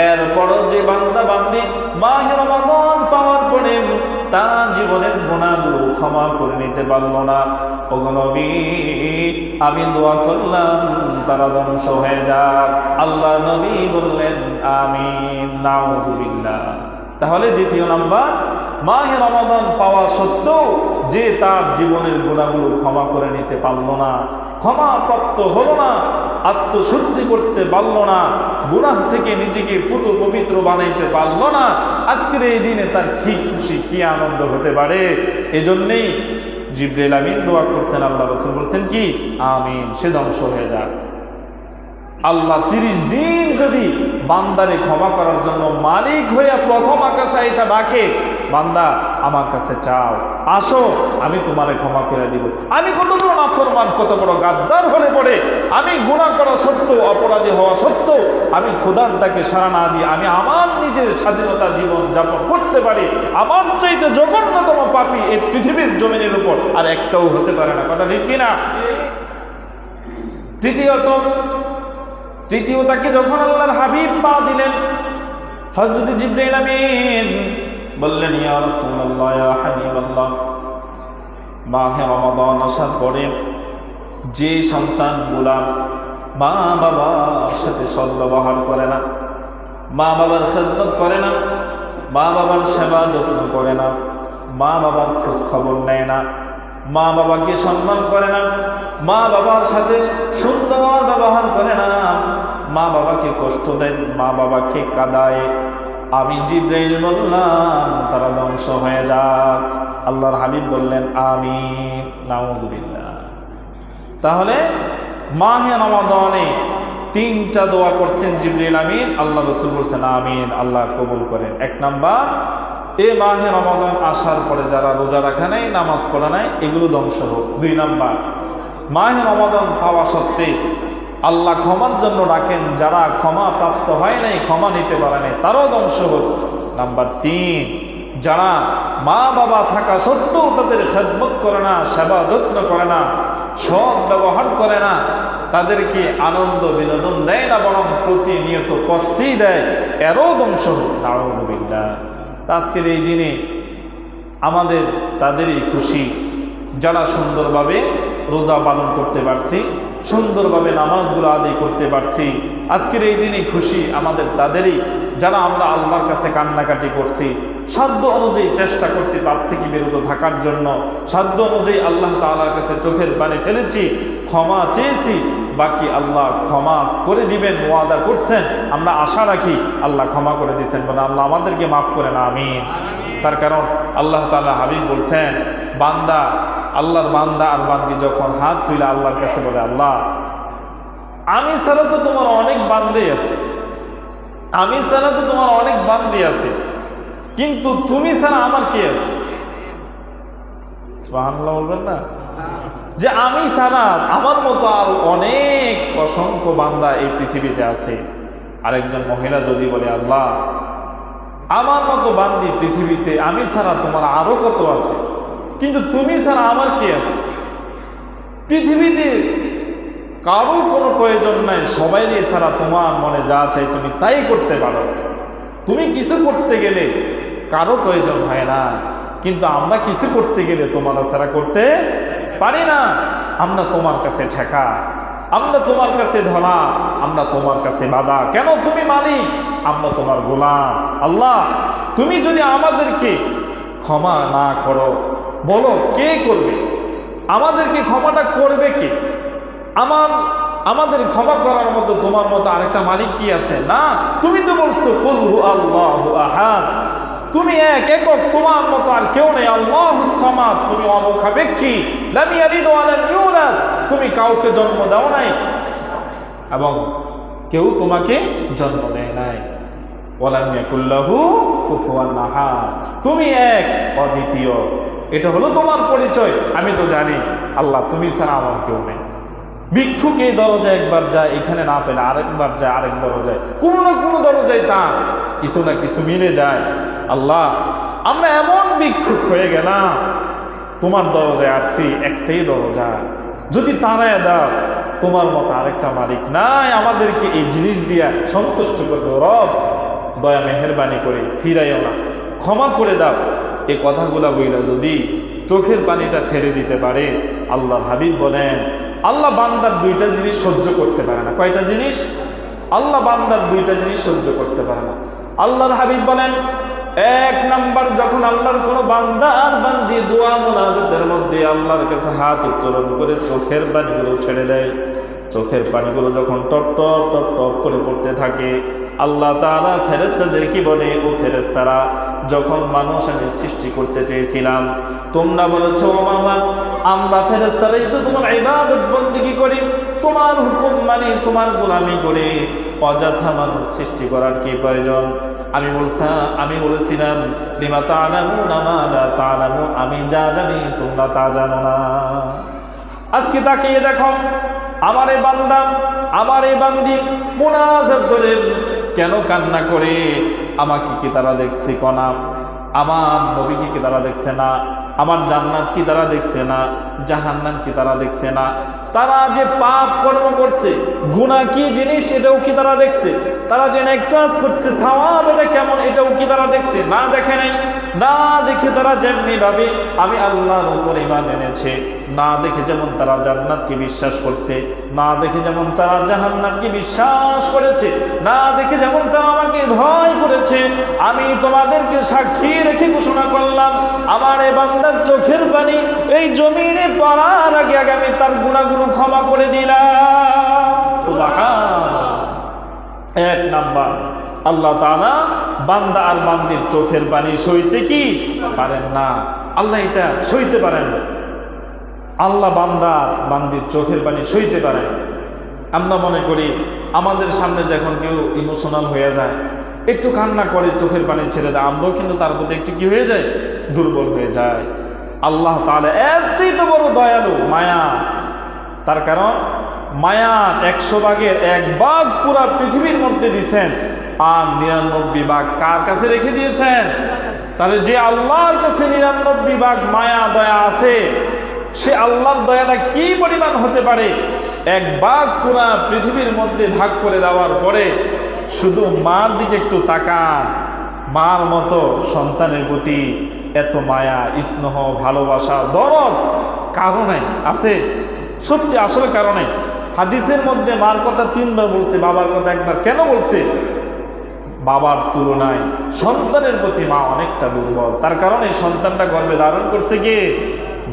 এরপরও যে বান্দা বান্দি মাহে রমাদান পাওয়ার পরে তার জীবনের গুনাহগুলো ক্ষমা করে নিতে পারল না, ওগো নবী আমি দোয়া করলাম তারা ধ্বংস হয়ে যাক। আল্লাহ নবী বললেন আমিন, নাউজুবিল্লাহ। তাহলে দ্বিতীয় নাম্বার, মাহে রমাদান পাওয়া সত্ত্বেও যে তার জীবনের গুনাহগুলো ক্ষমা করে নিতে পারল না, ক্ষমা প্রাপ্ত হলো না, আত্মশুদ্ধি করতে পারল না, গুনাহ থেকে নিজেকে পুত পবিত্র বানাইতে পারল না, আজকের এই দিনে তার কি খুশি, কি আনন্দ হতে পারে। এজন্যই জিবরাইল আমিন দোয়া করছেন, আল্লাহ রাসূল বলছেন কি আমিন, সে ধ্বংস হয়ে যাক। আল্লাহ 30 দিন যদি বান্দারে ক্ষমা করার জন্য মালিক হইয়া প্রথম আকাশে এসে ডাকে, বান্দা আমার কাছে চাও, আসো আমি তোমারে ক্ষমা করে দিব। আমি কতগুলো নাফরমান, কত বড় গাদ্দার হলে পড়ে আমি গুনাহ করা সত্ত্বেও, অপরাধী হওয়া সত্ত্বেও আমি খোদার ডাকে সাড়া না দিয়ে আমি আমার নিজের স্বাধীনতা জীবন যাপন করতে পারি। আমার চাইতে জঘন্যতম পাপী এই পৃথিবীর জমিনের উপর আর একটাও হতে পারে না। কথা ঠিক কিনা? তৃতীয়টাকে যখন আল্লাহর হাবিব পা দিলেন, হযরত জিবরাইল আমিন বললেন, ইয়া রাসূলুল্লাহ, ইয়া হাবিবাল্লাহ, মাহে রমাদান আসার পরে যে সন্তানগুলা মা বাবার সাথে সদ্ব্যবহার করে না, মা বাবার খেদমত করে না, মা বাবার সেবা যত্ন করে না, মা বাবার খোঁজ খবর নেয় না, মা বাবাকে সম্মান করে না, মা বাবার সাথে সুন্দর ব্যবহার করে না, মা বাবাকে কষ্ট দেয়, মা বাবাকে কাঁদায়, আমি জিবরাইল বললাম তারা ধ্বংস হয়ে যাক। আল্লাহর হাবিব বললেন আমিন, নাউজুবিল্লাহ। তাহলে মাহে রমাদানে 3টা দোয়া করছেন জিবরাইল আমিন, আল্লাহ রাসূল বলছেন আমিন, আল্লাহ কবুল করেন। 1 নাম্বার, এই মাহে রমাদান আসার পরে যারা রোজা রাখে নাই, নামাজ পড়ে নাই, এগুলো ধ্বংস হোক। 2 নাম্বার, মাহে রমাদান পাওয়া সত্ত্বে আল্লাহ ক্ষমার জন্য ডাকেন, যারা ক্ষমা প্রাপ্ত হয় নাই, ক্ষমা নিতে পারে নাই, তারাও ধ্বংস হোক। নাম্বার 3, যারা মা বাবা থাকা সত্ত্বেও তাদের খেদমত করে না, সেবা যত্ন করে না, সৎ ব্যবহার করে না, তাদেরকে আনন্দ বিনোদন দেয় না, বরং প্রতিনিয়ত কষ্টই দেয়, এরও ধ্বংস হোক। নাউযুবিল্লাহ। আজকের এই দিনে আমাদের তাদেরই খুশি যারা সুন্দরভাবে রোজা পালন করতে পারছি, সুন্দরভাবে নামাজগুলো আদায় করতে পারছি। আজকের এই দিনে খুশি আমাদের তাদেরই যারা আমরা আল্লাহর কাছে কান্নাকাটি করছি, সাধ্য অনুযায়ী চেষ্টা করছি পাপ থেকে বিরত থাকার জন্য, সাধ্য অনুযায়ী আল্লাহ তাআলার কাছে চোখের পানি ফেলেছি, ক্ষমা চেয়েছি, বাকি আল্লাহ ক্ষমা করে দিবেন ওয়াদা করছেন, আমরা আশা রাখি আল্লাহ ক্ষমা করে দিয়েছেন, বলে আল্লাহ আমাদেরকে মাফ করেন, আমিন। তার কারণ আল্লাহ তাআলা হাবিব বলছেন, বান্দা, আল্লাহর বান্দা আর বান্দি যখন হাত তুলে আল্লাহর কাছে বলে, আল্লাহ আমি ছাড়া তো তোমার অনেক বান্দে আছে, আমি ছাড়া তো তোমার অনেক বান্দি আছে, কিন্তু তুমি ছাড়া আমার কে আছে? সুবহানাল্লাহ বলবেন না? যে আমি ছাড়া আমার মতো আর অনেক অসংখ্য বান্দা এই পৃথিবীতে আছে। আরেকজন মহিলা যদি বলে, আল্লাহ আমার মতো বান্দি পৃথিবীতে আমি ছাড়া তোমার আরো কত আছে, কিন্তু তুমি ছাড়া আমার কে আছে? পৃথিবীতে কারো কোনো প্রয়োজন নাই, সবাই ছাড়া তোমার মনে যা চাই তুমি তাই করতে পারো, তুমি কিছু করতে গেলে কারো প্রয়োজন হয় না, কিন্তু আমরা কিছু করতে গেলে তোমার ছাড়া করতে পারি না। আমরা তোমার কাছে ঠেকা, আমরা তোমার কাছে ধরা, আমরা তোমার কাছে বাধা। কেন? তুমি মালিক, আমরা তোমার গোলাম। আল্লাহ তুমি যদি আমাদেরকে ক্ষমা না করো, বলো কে করবে? আমাদেরকে ক্ষমাটা করবে কে? আমাদের ক্ষমা করার মতো তোমার মতো আরেকটা মালিক কি আছে? না, তুমি তো বলছো কুল হু আল্লাহু আহাদ, তুমি একক, তোমার মতো আর কেউ নেই। আল্লাহুস সামাদ, তুমি অমুখাপেক্ষী, লাম ইয়ালিদ ওয়া লাম ইউলাদ, তুমি কাউকে জন্ম দাও নাই এবং কেউ তোমাকে জন্ম দেয় নাই। ওয়া লাম ইয়াকুল লাহু কুফুয়ান আহাদ, তুমি এক, অদ্বিতীয়, এটা হলো তোমার পরিচয়। আমি তো জানি আল্লাহ তুমি ছাড়া আমার কেউ নেই। ভিক্ষুক এই দরজায় একবার যায়, এখানে না পেলে আরেকবার যায় আরেক দরজায়, কোনো না কোনো দরজায় তার কিছু না কিছু মিলে যায়। আল্লাহ আমরা এমন ভিক্ষুক হয়ে গেলাম, তোমার দরজায় আসছি, একটাই দরজা, যদি তারায় দাও, তোমার মতো আরেকটা মালিক নাই আমাদেরকে এই জিনিস দিয়া সন্তুষ্ট করবে। রব দয়া মেহেরবানি করে ফিরাইও না, ক্ষমা করে দাও। এই কথাগুলা বইলা যদি চোখের পানিটা ফেলে দিতে পারে, আল্লাহর হাবিব বলেন আল্লাহ বান্দার 2টা জিনিস সহ্য করতে পারে না। কয়টা জিনিস? আল্লাহ বান্দার 2টা জিনিস সহ্য করতে পারে না। আল্লাহর হাবিব বলেন, 1 নাম্বার, যখন আল্লাহর কোনো বান্দা আর বান্দি দোয়া মুনাজাতের মধ্যে আল্লাহর কাছে হাত উত্তোলন করে চোখের পানিগুলো ছেড়ে দেয়, চোখের পানিগুলো যখন টপ টপ টপ টপ করে পড়তে থাকে, আল্লাহ তাআলা ফেরেশতাদেরকে বলে, ও ফেরেশতারা, যখন মানুষ আমি সৃষ্টি করতে চেয়েছিলাম, তোমরা বলেছো ও বাবা আমরা ফেরেশতারাই তো তোমার ইবাদত বন্দেগী করি, তোমার হুকুম মানি, তোমার গোলামি করি, অযথা মানুষ সৃষ্টি করার কি প্রয়োজন? আমি বলেছিলাম লিমা তা'লামুনা মা লা তা'লামুন, আমি যা জানি তোমরা তা জানো না। আজকে তাকিয়ে দেখো, আমার এই বান্দা, আমার এই বান্দি মুনাজাত ধরে কেন কান্না করে? আমাকে কি তারা দেখছে কনা? আমার নবীকে কি তারা দেখছে না? আমার জান্নাত কি তারা দেখছে না? জাহান্নাম কি তারা দেখছে না? তারা যে পাপ কর্ম করছে, গুনাহ কি জিনিস এটাও কি তারা দেখছে? তারা যে নেক কাজ করছে, সওয়াব এটা কেমন এটাও কি তারা দেখছে? না দেখে নাই। না দেখে তারা যেমনি ভাবে আমি আল্লাহর উপর ঈমান এনেছে, না দেখে যেমন তারা জান্নাতকে বিশ্বাস করছে, না দেখে যেমন তারা জাহান্নামকে বিশ্বাস করেছে, না দেখে যেমন তারা আমাকে ভয় করেছে, আমি তোমাদেরকে সাক্ষী রেখে ঘোষণা করলাম, আমার এই বান্দার চোখের পানি এই জমিনে পড়ার আগে আগে আমি তার গুনাহগুলো ক্ষমা করে দিলাম। সুবহানাল্লাহ। এক নাম্বার, আল্লাহ তাআলা বান্দা আর বান্দির চোখের পানি সইতে কি পারেন না। আল্লাহ এটা সইতে পারেন না। আল্লাহ বান্দা বান্দির চোখের পানি সইতে পারেন। আমরা মনে করি আমাদের সামনে যখন কেউ ইমোশনাল হয়ে যায়, একটু কান্না করে, চোখের পানি ছেড়ে দেয়, আমরাও কিন্তু তার প্রতি একটু কি হয়ে যায়? দুর্বল হয়ে যায়। আল্লাহ তাআলা এর চেয়ে বড় দয়ালু, মায়া। তার কারণ মায়া 100 ভাগের 1 ভাগ পুরা পৃথিবীর মধ্যে দিয়েছেন, আর 99 ভাগ কার কাছে রেখে দিয়েছেন? তাহলে যে আল্লাহর কাছে 99 ভাগ মায়া দয়া আছে, সে আল্লাহর দয়াটা কি পরিমাণ হতে পারে? 1 ভাগ পুরা পৃথিবীর মধ্যে ভাগ করে দেওয়ার পরে শুধু মার দিকে একটু তাকান, মার মতো সন্তানের প্রতি এত মায়া, স্নেহ, ভালোবাসা, দরদ কারণে আছে? সত্যি আসলে কারণে। হাদিসের মধ্যে মার কথা 3 বার বলছে, বাবার কথা 1 বার। কেন বলছে? বাবার তুলনায় সন্তানের প্রতি মা অনেকটা দুর্বল। তার কারণে সন্তানটা গর্ভে ধারণ করছে কে?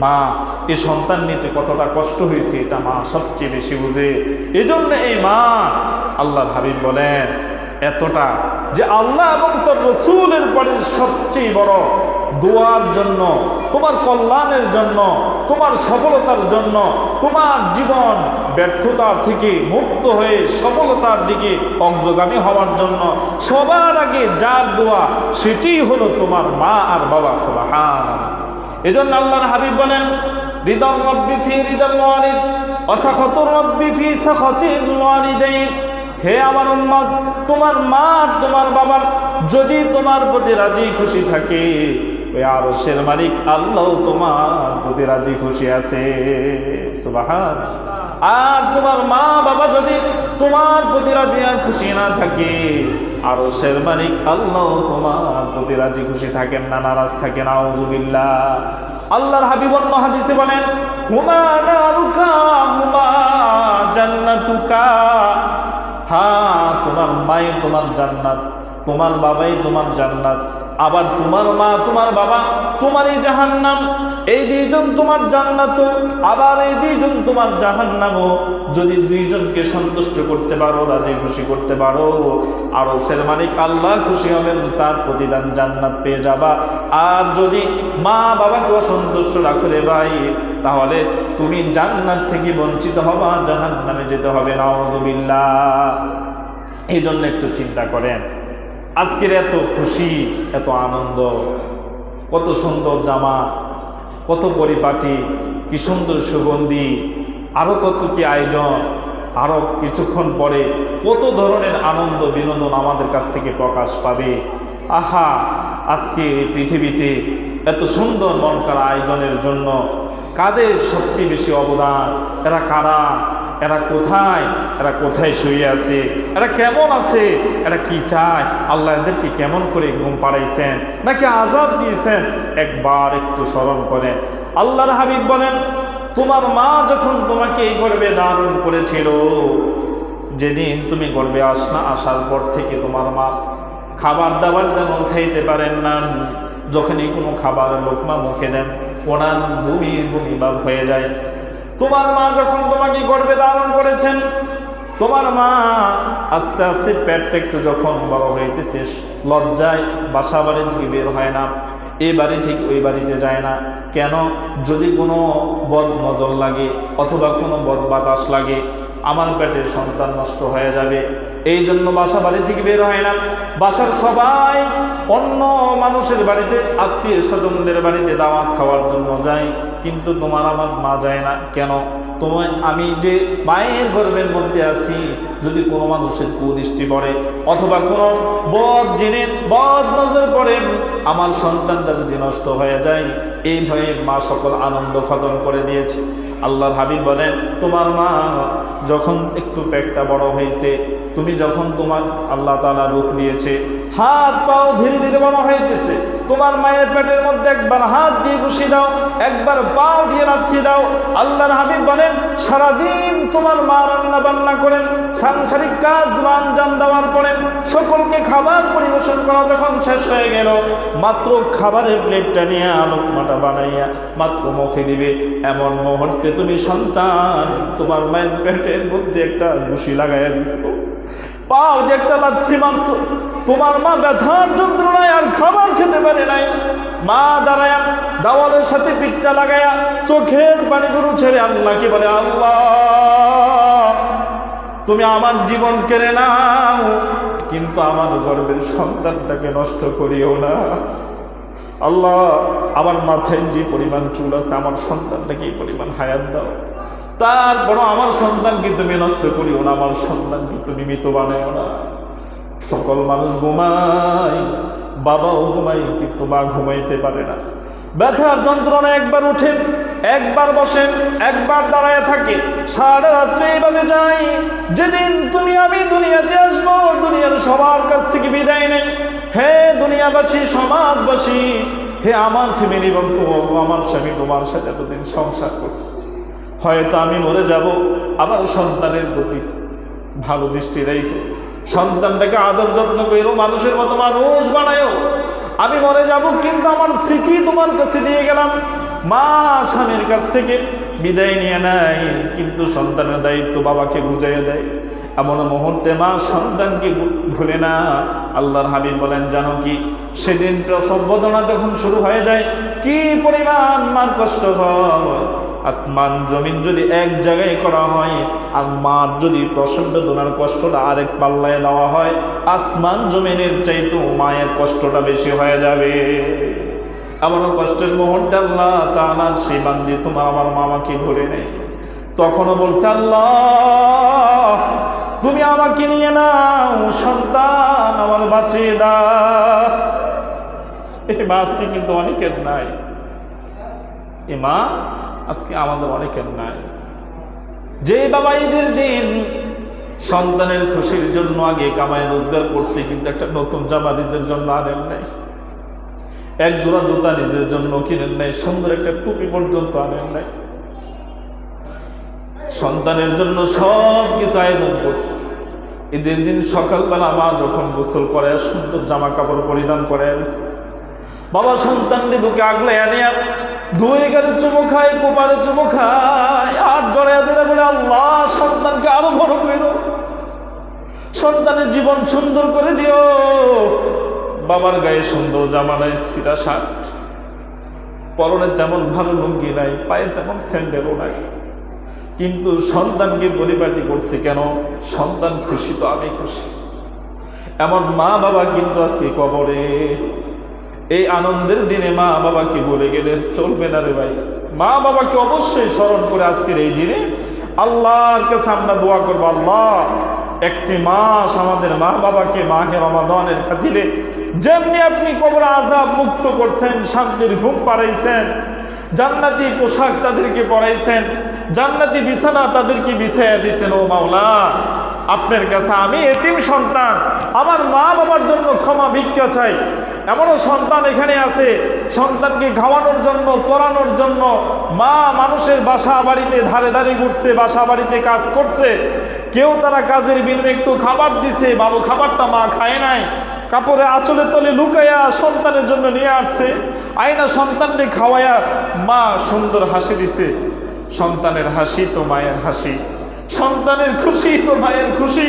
মা। এই সন্তান নিতে কতটা কষ্ট হয়েছে এটা মা সবচেয়ে বেশি বুঝে। এজন্য এই মা, আল্লাহর হাবিব বলেন এতটা যে আল্লাহ এবং তার রাসূলের পরে সবচেয়ে বড় দোয়ার জন্য, তোমার কল্যাণের জন্য, তোমার সফলতার জন্য, তোমার জীবন ব্যর্থতার থেকে মুক্ত হয়ে সফলতার দিকে অগ্রগামী হওয়ার জন্য সবার আগে যার দোয়া সেটি হলো তোমার মা আর বাবা। সুবহানাল্লাহ। এজন্য আল্লাহর হাবিব বলেন, রিদাল রাব্বি ফি রিদাল ওয়ালিদ ওয়া সাখাতুর রাব্বি ফি সাখাতিল ওয়ালিদাইন। হে আমার উম্মত, তোমার মা তোমার বাবার যদি তোমার প্রতি রাজি খুশি থাকে, ওই আরশের মালিক আল্লাহ তোমার প্রতি রাজি খুশি আছে। সুবহানাল্লাহ। আর তোমার মা বাবা যদি তোমার প্রতি রাজি আর খুশি না থাকে, আরশের মালিক আল্লাহ তোমার প্রতি রাজি খুশি থাকেন না, নারাজ থাকেন। আউযুবিল্লাহ। আল্লাহর হাবিব অন্য হাদিসে বলেন, হুমা নারুকা হুমা জান্নাতুকা। হ্যাঁ, তোমার মাই তোমার জান্নাত, তোমার বাবাই তোমার জান্নাত, আবার তোমার মা তোমার বাবা তোমারই জাহান্নাম। এই 2 জন তোমার জান্নাত, আবার এই 2 জন তোমার জাহান্নামও। যদি 2 জনকে সন্তুষ্ট করতে পারো, রাজি খুশি করতে পারো, আরশের মালিক আল্লাহ খুশি হবেন, তার প্রতিদান জান্নাত পেয়ে যাবা। আর যদি মা বাবাকে অসন্তুষ্ট রাখো রে ভাই, তাহলে তুমি জান্নাত থেকে বঞ্চিত হবা, জাহান্নামে যেতে হবে। নাউযুবিল্লাহ। এই জন্য একটু চিন্তা করেন, আজকের এত খুশি, এত আনন্দ, কত সুন্দর জামা, কত পরিপাটি, কি সুন্দর সুগন্ধি, আরো কত কি আয়োজন, আরো কিছুক্ষণ পরে কত ধরনের আনন্দ বিনোদন আমাদের কাছ থেকে প্রকাশ পাবে। আহা, আজকে পৃথিবীতে এত সুন্দর মন করা আয়োজনের জন্য কাদের সবচেয়ে বেশি অবদান? এরা কারা? এরা কোথায়? এরা কোথায় শুয়ে আছে? এরা কেমন আছে? এরা কি চায়? আল্লাহ এদেরকে কেমন করে ঘুম পাড়াইছেন নাকি আযাব দিয়েছেন? একবার একটু স্মরণ করেন। আল্লাহর হাবিব বলেন, তোমার মা যখন তোমাকে এই গর্ভে ধারণ করেছিল, যেদিন তুমি গর্ভে আসার পর থেকে তোমার মা খাবার দাবার তেমন খাইতে পারেন না। যখনই কোনো খাবারের লোকমা মুখে দেন, ওনার বমি ভাব হয়ে যায়। তোমার মা যখন তোমাকে গর্ভে ধারণ করেছেন, তোমার মা আস্তে আস্তে পেটটা একটু যখন বড় হইতেছে, লজ্জায় বাসা বাড়ি থেকে বের হয় না, এই বাড়ি থেকে ওই বাড়িতে যায় না। কেন? যদি কোনো বদ নজর লাগে অথবা কোনো বদ বাতাস লাগে, আমার পেটের সন্তান নষ্ট হয়ে যাবে, এই জন্য বাসা বাড়ি থেকে বের হয় না। বাসার সবাই অন্য মানুষের বাড়িতে, আত্মীয় স্বজনদের বাড়িতে দাওয়াত খাওয়ার জন্য যায়, কিন্তু তোমার আমার মা যায় না। কেন? তোমায় আমি যে মায়ের গর্ভের মধ্যে আছি, যদি কোনো মানুষের কুদৃষ্টি পড়ে অথবা কোনো বদ জিনের বদ নজর পড়ে, আমার সন্তানটা যদি নষ্ট হয়ে যায়, এই ভয়ে মা সকল আনন্দ খতম করে দিয়েছে। আল্লাহর হাবিব বলেন, তোমার মা যখন একটু পেটটা বড় হয়েছে, তুমি যখন তোমার আল্লাহ তাআলা রূহ দিয়েছে, হাত পাও ধীরে ধীরে বড় হইতেছে, তোমার মায়ের পেটের মধ্যে একবার হাত দিয়ে ঘুষি দাও, একবার পাও দিয়ে লাথি দাও। আল্লাহর হাবিব বলেন, সারাদিন তোমার মা রান্না বান্না করেন, সাংসারিক কাজগুলো আঞ্জাম দেওয়ার পরে সকলকে খাবার পরিবেশন করা যখন শেষ হয়ে গেল, মাত্র খাবারের প্লেটটা নিয়ে লোকমাটা বানাইয়া মাত্র মুখে দিবে, এমন মুহূর্তে তুমি সন্তান তোমার মায়ের পেটের মধ্যে একটা ঘুষি লাগাইয়া দিছো, পাও দিয়ে একটা লাথি মারছো, তোমার মা ব্যথার যন্ত্রণায় আর খাবার খেতে পারে নাই, মা দাঁড়ায়া দাওয়ালের সাথে পিঠটা লাগায়া চোখের পানিগুলো ছেড়ে আল্লাহকে বলে, আল্লাহ তুমি আমার জীবন কেড়ে নাও, কিন্তু আমার গর্ভের সন্তানটাকে নষ্ট করিও না। আল্লাহ, আমার মাথায় যে পরিমাণ চুল আছে, আমার সন্তানটাকে এই পরিমাণ হায়াত দাও, তারপরও আমার সন্তানকে তুমি নষ্ট করিও না, আমার সন্তানকে তুমি মৃত বানাইও না। সকল মানুষ ঘুমায়, বাবাও ঘুমায়, কিন্তু মা ঘুমাইতে পারে না। ব্যথার যন্ত্রণা একবার উঠেন, একবার বসেন, একবার দাঁড়ায় থাকে, সারা রাত্রে এইভাবে যাই। যেদিন তুমি আমি দুনিয়াতে আসবো, দুনিয়ার সবার কাছ থেকে বিদায় নেই। হে দুনিয়াবাসী, সমাজবাসী, হে আমার ফ্যামিলি বন্ধু, আমার স্বামী তোমার সাথে এতদিন সংসার করছে, হয়তো আমি মরে যাব, আমার সন্তানের প্রতি ভালো দৃষ্টি রেখো, সন্তানটাকে আদর যত্ন করো, মানুষের মতো মানুষ বানায়ও। আমি মরে যাব, কিন্তু আমার স্মৃতি তোমার কাছে দিয়ে গেলাম। মা স্বামীর কাছ থেকে বিদায় নিয়ে নেয়, কিন্তু সন্তানের দায়িত্ব বাবাকে বুঝাইয়া দেয়। এমন মুহূর্তে মা সন্তানকে ভুলে না। আল্লাহর হাবিব বলেন, জানো কি, সেদিন প্রসব বেদনা যখন শুরু হয়ে যায়, কি পরিমাণ মার কষ্ট হয়। আসমান জমিন যদি এক জায়গায় করা হয়, আর মার যদি প্রসব বেদনার কষ্টটা আরেক পাল্লায় দেওয়া হয়, আসমান জমিনের চাইতেও মায়ের কষ্টটা বেশি হয়ে যাবে। এমন কষ্টের মুহূর্তে আল্লাহ তাআলা সেই বান্দি তোমার আমার মামাকে ভরে নেয়। তখনও বলছে, আল্লাহ তুমি আমাকে নিয়ে নাও, সন্তান আমার বাঁচিয়ে দাও। এই মা আজকে কিন্তু অনেকের নাই, এই মা আজকে আমাদের অনেকের নাই। যে বাবা ঈদের দিন সন্তানের খুশির জন্য আগে কামায় রোজগার করছে, কিন্তু একটা নতুন জামা নিজের জন্য আনেন নাই, এক জোড়া জুতা নিজের জন্য কিনেন নাই, সুন্দর একটা টুপি পর্যন্ত আনেন নাই, সন্তানের জন্য সব কিছু আয়োজন করছে। ঈদের দিন সকালবেলা মা যখন গোসল করে সুন্দর জামা কাপড় পরিধান করে দিচ্ছে, বাবা সন্তানটি বুকে আগলে আনে, দুই গালে চুমু খায়, কোপালে চুমু খায়, আর জড়াইয়া দিলে বলে, আল্লাহ সন্তানকে আরো বড় করো, সন্তানের জীবন সুন্দর করে দিও। বাবার গায়ে সুন্দর জামা নাই, ছিঁড়া শার্ট, পরনে তেমন ভালো লুঙ্গি নাই, পায়ে তেমন স্যান্ডেলও নাই, কিন্তু সন্তানকে পরিপাটি করছে কেন? সন্তান খুশি তো আমি খুশি। এমন মা বাবা কিন্তু আজকে কবরে। এই আনন্দের দিনে মা বাবাকে বলে গেলে চলবে না রে ভাই। মা বাবাকে অবশ্যই স্মরণ করে আজকের এই দিনে আল্লাহর কাছে আমরা দোয়া করবো, আল্লাহ একটি মাস আমাদের মা বাবাকে মাহে রমাদানের খাতিরে যেমনি আপনি কবর আযাব মুক্ত করছেন, শান্তির ঘুম পাড়াইছেন, জান্নাতি পোশাক তাদেরকে পরাইছেন, জান্নাতি বিছানা তাদেরকে বিছাইয়া দিয়েছেন, ও মাওলা আপনার কাছে আমি এতিম সন্তান, আমার মা বাবার জন্য ক্ষমা ভিক্ষা চাই। এমনও সন্তান এখানে আছে, সন্তানকে খাওয়ানোর জন্য, পড়ানোর জন্য মা মানুষের বাসা বাড়িতে ধারে ধারে ঘুরছে, বাসা বাড়িতে কাজ করছে, কেউ তারা কাজের বিনিময়ে একটু খাবার দিছে, বাবু খাবারটা মা খায় নাই, কাপড়ে আঁচলে তলে লুকাইয়া সন্তানের জন্য নিয়ে আসছে, আয়না সন্তানকে খাওয়াইয়া মা সুন্দর হাসি দিছে। সন্তানের হাসি তো মায়ের হাসি, সন্তানের খুশি তো মায়ের খুশি,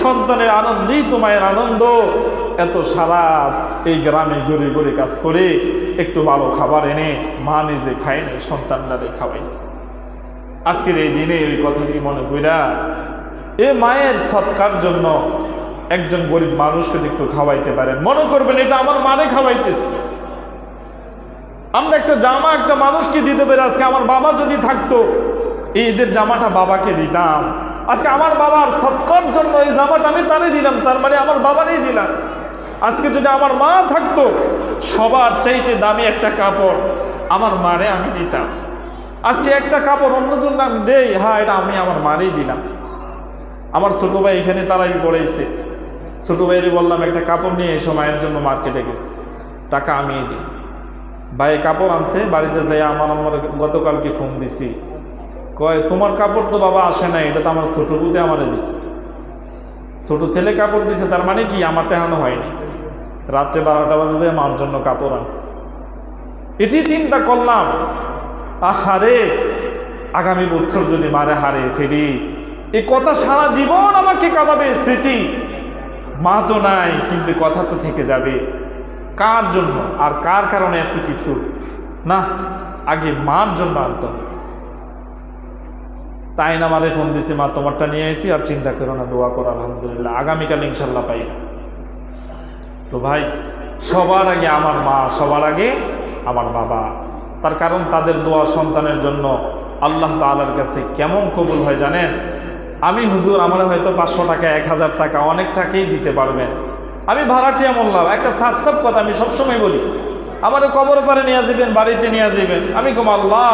সন্তানের আনন্দেই তো মায়ের আনন্দ। এত সারা এই গ্রামে গড়ে গড়ে কাজ করে একটু ভালো খাবার এনে মা নিজে খায়নি, সন্তানটারে খাওয়াইছে। আজকের এই দিনে ওই কথাটি মনে কইরা এ মায়ের সৎকার জন্য একজন গরিব মানুষকে একটু খাওয়াইতে পারেন, মনে করবেন এটা আমার মানে খাওয়াইতেছে। আমরা একটা জামা একটা মানুষকে দিতে পারি, আজকে আমার বাবা যদি থাকতো এই ঈদের জামাটা বাবাকে দিতাম, আজকে আমার বাবার সৎকার জন্য এই জামাটা আমি তারে দিলাম, তার মানে আমার বাবারই দিলাম। আজকে যদি আমার মা থাকতো, সবার চাইতে দামি একটা কাপড় আমার মারে আমি দিতাম। আজকে একটা কাপড় অন্যজন আমি দেই, হ্যাঁ এটা আমি আমার মারেই দিলাম। আমার ছোটো ভাই এখানে তারাই পড়েছে, ছোটো ভাইরে বললাম একটা কাপড় নিয়ে এসো, মায়ের জন্য মার্কেটে গেছে, টাকা আমিই দিই। ভাই কাপড় আনছে, বাড়িতে যাই আমার গতকালকে ফোন দিছি, কয় তোমার কাপড় তো বাবা আসে না, এটা তো আমার ছোটো পুতে আমারে দিচ্ছে, ছোটো ছেলে কাপড় দিছে, তার মানে কি আমারটা এখনো হয়নি। রাত্রে 12টা বাজে যায় মার জন্য কাপড় আনছে। এটি চিন্তা করলাম, আহারে আগামী বছর যদি মারে হারে ফেরি, এই কথা সারা জীবন আমাকে কাঁদাবে স্মৃতি। মা তো নাই, কিন্তু কথা তো থেকে যাবে। কার জন্য আর কার কারণে এত কিছু না, আগে মার জন্য আনতাম। তাই না মারে ফোন দিছি, মা তোমারটা নিয়ে এসেছি, আর চিন্তা করো না, দোয়া করো, আলহামদুলিল্লাহ আগামীকাল ইনশাল্লাহ পাই। তো ভাই সবার আগে আমার মা, সবার আগে আমার বাবা। তার কারণ তাদের দোয়া সন্তানের জন্য আল্লাহ তাআলার কাছে কেমন কবুল হয় জানেন? আমি হুজুর আমার হয়তো 500 টাকা 1000 টাকা অনেক টাকাই দিতে পারবেন, আমি ভাড়াটিয়া মোল্লা, একটা সাফ সাফ কথা আমি সবসময় বলি, আমাদের কবর পারে নিয়ে যাবেন, বাড়িতে নিয়ে যাবেন, আমি কম আল্লাহ